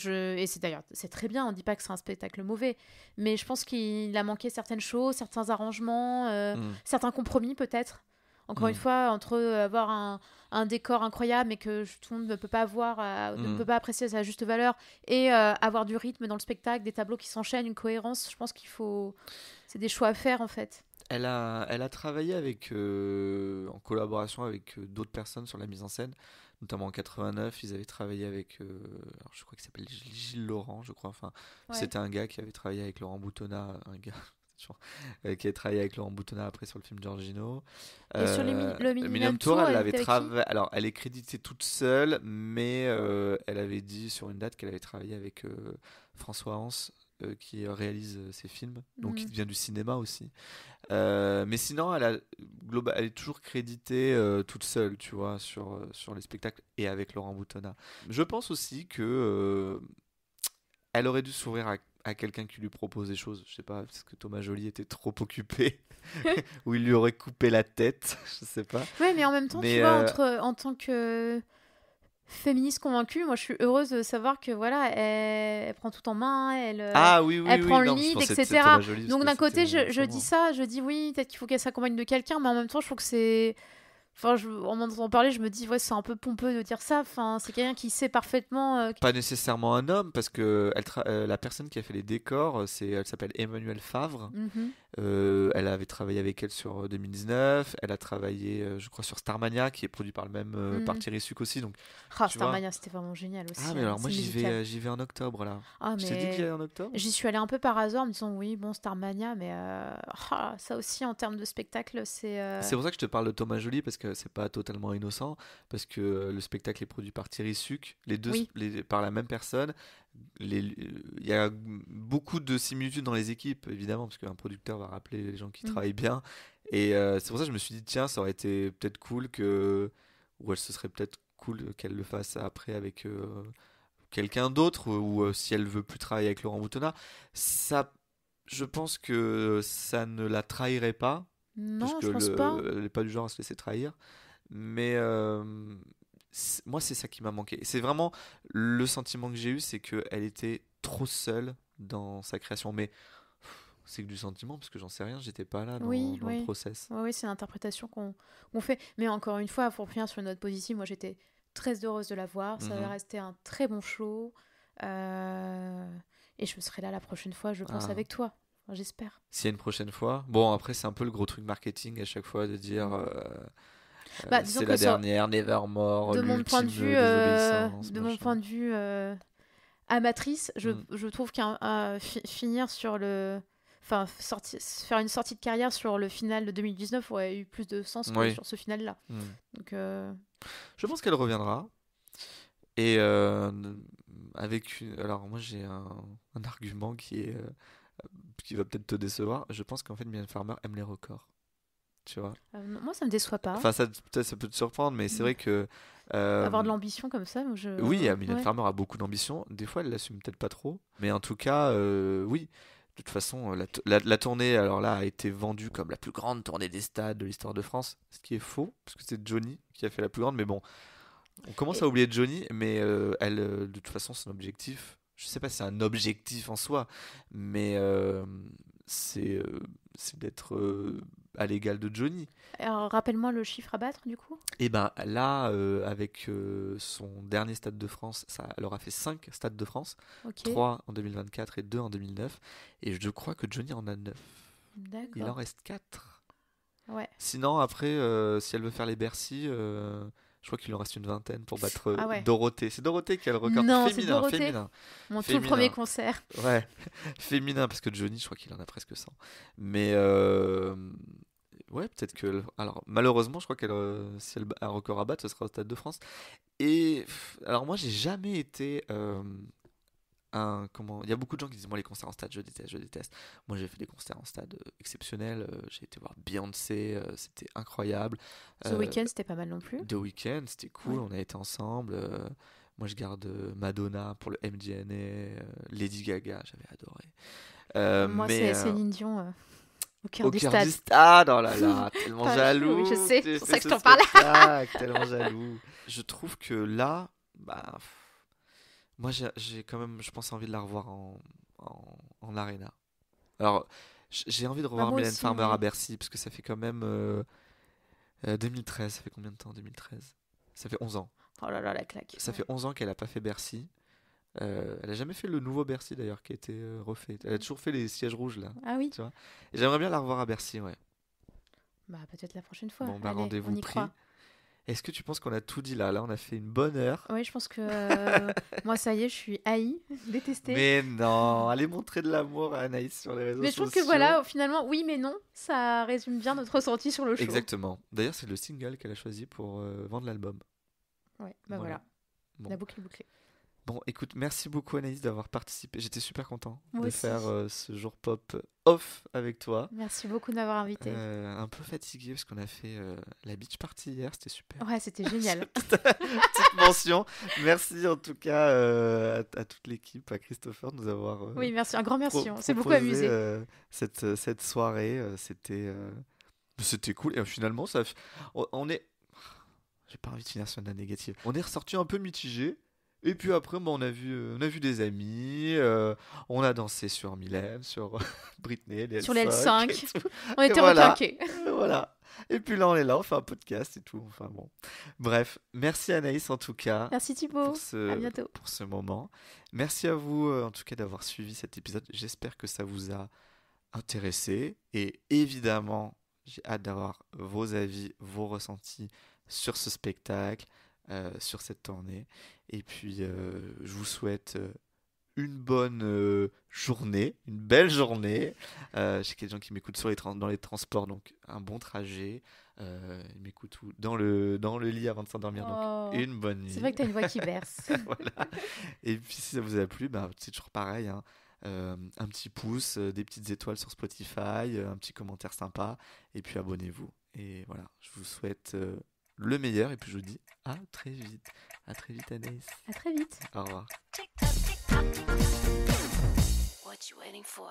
c'est d'ailleurs c'est très bien, on dit pas que c'est un spectacle mauvais, mais je pense qu'il a manqué certaines choses, certains arrangements, Hmm. certains compromis peut-être. Encore une fois, entre avoir un décor incroyable mais que tout le monde ne peut pas voir, ne peut pas apprécier à sa juste valeur, et avoir du rythme dans le spectacle, des tableaux qui s'enchaînent, une cohérence, je pense qu'il faut... C'est des choix à faire en fait. Elle a travaillé en collaboration avec d'autres personnes sur la mise en scène, notamment en 89. Ils avaient travaillé avec, alors je crois qu'il s'appelle Gilles Laurent, je crois. Enfin, Ouais. c'était un gars qui avait travaillé avec Laurent Boutonna, qui a travaillé avec Laurent Boutonna après sur le film Giorgino. Et sur le Millennium Tour, Tour, elle elle avait était avec qui travaillé. Alors, elle est créditée toute seule, mais elle avait dit sur une date qu'elle avait travaillé avec François Hans, qui réalise ses films, donc qui vient du cinéma aussi. Mais sinon, elle est toujours créditée toute seule, tu vois, sur les spectacles et avec Laurent Boutonna. Je pense aussi que elle aurait dû s'ouvrir à quelqu'un qui lui propose des choses. Je sais pas, parce que Thomas Joly était trop occupé, ou il lui aurait coupé la tête, je sais pas. Ouais, mais en même temps, tu vois, en tant que féministe convaincue, moi je suis heureuse de savoir que voilà, elle prend tout en main, Ah oui, oui, elle oui, prend le non, je lead, pensais que c'était etc. Thomas Joly, parce Donc que d'un côté, c'était je dis ça, je dis oui, peut-être qu'il faut qu'elle s'accompagne de quelqu'un, mais en même temps, je trouve que c'est... Enfin, en m'entendant parler, je me dis, ouais, c'est un peu pompeux de dire ça. Enfin, c'est quelqu'un qui sait parfaitement... Pas nécessairement un homme, parce que la personne qui a fait les décors, elle s'appelle Emmanuelle Favre. Mhm. Elle avait travaillé avec elle sur 2019. Elle a travaillé, je crois, sur Starmania, qui est produit par le même par Thierry Suc aussi. Donc, Ah, tu vois. Starmania, c'était vraiment génial aussi. Ah, mais alors moi c'est musical. j'y vais en octobre là. Ah, Je t'ai dit que j'y mais allais en octobre? j'y suis allée un peu par hasard en me disant, oui, bon, Starmania, mais ça aussi, en termes de spectacle, c'est... C'est pour ça que je te parle de Thomas Joly, parce que c'est pas totalement innocent, parce que le spectacle est produit par Thierry Suc, les deux Oui. par la même personne. Il y a beaucoup de similitudes dans les équipes, évidemment, parce qu'un producteur va rappeler les gens qui travaillent bien. Et c'est pour ça que je me suis dit, tiens, ça aurait été peut-être cool ou ce serait peut-être cool qu'elle le fasse après avec quelqu'un d'autre, ou si elle veut plus travailler avec Laurent Boutonna. Ça, je pense que ça ne la trahirait pas, parce Non, que je pense pas. elle n'est pas du genre à se laisser trahir. Mais moi, c'est ça qui m'a manqué. C'est vraiment le sentiment que j'ai eu, c'est qu'elle était trop seule dans sa création. Mais c'est que du sentiment, parce que j'en sais rien, j'étais pas là dans le process. Oui, c'est l'interprétation qu'on fait. Mais encore une fois, pour finir sur une note positive, moi j'étais très heureuse de la voir. Ça va rester un très bon show. Et je serai là la prochaine fois, je pense, avec toi. Enfin, j'espère. S'il y a une prochaine fois. Bon, après, c'est un peu le gros truc marketing à chaque fois de dire c'est la dernière, Nevermore, de mon point de vue, désobéissance, mon point de vue amatrice, je trouve finir sur le... Enfin, faire une sortie de carrière sur le final de 2019 aurait eu plus de sens que sur ce final-là. Donc, je pense qu'elle reviendra. Et alors moi j'ai un argument qui va peut-être te décevoir. Je pense qu'en fait Mylène Farmer aime les records. Tu vois. Moi ça me déçoit pas. Enfin ça peut te surprendre, mais c'est vrai que avoir de l'ambition comme ça, oui, Mylène Farmer a beaucoup d'ambition. Des fois elle l'assume peut-être pas trop, mais en tout cas oui. De toute façon, la tournée, alors là, a été vendue comme la plus grande tournée des stades de l'histoire de France, ce qui est faux, parce que c'est Johnny qui a fait la plus grande, mais bon, on commence à oublier Johnny, mais elle, de toute façon, son objectif, je sais pas si c'est un objectif en soi, mais c'est d'être à l'égal de Johnny. Alors, rappelle-moi le chiffre à battre, du coup. Et ben là, avec son dernier Stade de France, elle aura fait 5 Stades de France, 3 en 2024 et 2 en 2009, et je crois que Johnny en a 9. D'accord. Il en reste 4. Ouais. Sinon, après, si elle veut faire les Bercy, Je crois qu'il en reste une vingtaine pour battre Ah ouais. Dorothée. C'est Dorothée qui a le record Non, c'est féminin, Dorothée. féminin. Mon tout Féminin. premier concert. Ouais, féminin, parce que Johnny, je crois qu'il en a presque 100. Mais ouais, peut-être que. Alors, malheureusement, je crois qu'elle, si elle a un record à battre, ce sera au Stade de France. Et alors, moi, j'ai jamais été comment. Il y a beaucoup de gens qui disent moi les concerts en stade, je déteste, je déteste. Moi, j'ai fait des concerts en stade exceptionnels. J'ai été voir Beyoncé, c'était incroyable. The Weeknd, c'était pas mal non plus. The Weeknd, c'était cool, Ouais. on a été ensemble. Moi, je garde Madonna pour le MDNA, Lady Gaga, j'avais adoré. Moi, mais c'est Céline Dion au cœur au du cœur stade. du stade, oh là là, tellement Pas- jaloux. oui, je sais, Tu c'est pour fais ça que ce je t'en parle. spectacle, tellement jaloux. Je trouve que là, bah, moi, j'ai quand même, je pense, envie de la revoir en arena. Alors, j'ai envie de Bah, revoir moi Mylène aussi, Farmer à mais... Bercy, parce que ça fait quand même 2013, ça fait combien de temps 2013? Ça fait 11 ans. Oh là là, la claque. Ça Ouais. fait 11 ans qu'elle a pas fait Bercy. Elle a jamais fait le nouveau Bercy d'ailleurs qui a été refait. Elle a toujours fait les sièges rouges là, Ah oui. tu vois. Et j'aimerais bien la revoir à Bercy, ouais. Bah, peut-être la prochaine fois. Bon, bah Allez, rendez-vous on y pris. croit. Est-ce que tu penses qu'on a tout dit là? Là, on a fait une bonne heure. Oui, je pense que moi, ça y est, je suis haïe, détestée. Mais non, allez montrer de l'amour à Anaïs sur les réseaux Mais je trouve sociaux. que voilà, finalement, oui, mais non, ça résume bien notre ressenti sur le show. Exactement. D'ailleurs, c'est le single qu'elle a choisi pour vendre l'album. Ouais, bah voilà. Bon. La boucle est bouclée. Bon, écoute, merci beaucoup Anaïs d'avoir participé. J'étais super content Moi de aussi. faire ce jour pop off avec toi. Merci beaucoup de m'avoir invité. Un peu fatigué parce qu'on a fait la beach party hier, c'était super. Ouais, c'était génial. Petite mention. Merci en tout cas à toute l'équipe, à Christopher de nous avoir Oui, merci, un grand merci. pro- On s'est beaucoup proposé, amusé. cette soirée. C'était cool. Et finalement, on est. J'ai pas envie de finir sur une note négative. On est ressorti un peu mitigé. Et puis après, on a vu des amis, on a dansé sur Mylène, sur Britney, les Sur les L5 L5. et tout. On était voilà. requinqués. Voilà. Et puis là, on est là, on fait un podcast et tout. Enfin bon. Bref, merci Anaïs en tout cas Merci Thibaut. À bientôt. pour ce moment. Merci à vous en tout cas d'avoir suivi cet épisode. J'espère que ça vous a intéressé. Et évidemment, j'ai hâte d'avoir vos avis, vos ressentis sur ce spectacle, sur cette tournée. Et puis, je vous souhaite une bonne journée, une belle journée. J'ai quelques gens qui m'écoutent dans les transports, donc un bon trajet. Ils m'écoutent dans le lit avant de s'endormir, Oh. donc une bonne nuit. C'est vrai que t'as une voix qui berce. Voilà. Et puis, si ça vous a plu, bah, c'est toujours pareil, hein. Un petit pouce, des petites étoiles sur Spotify, un petit commentaire sympa, et puis abonnez-vous. Et voilà, je vous souhaite le meilleur, et puis je vous dis à très vite. À très vite, Anaïs. À très vite. Au revoir. Tick tock, tick tock, tick tock. What you waiting for?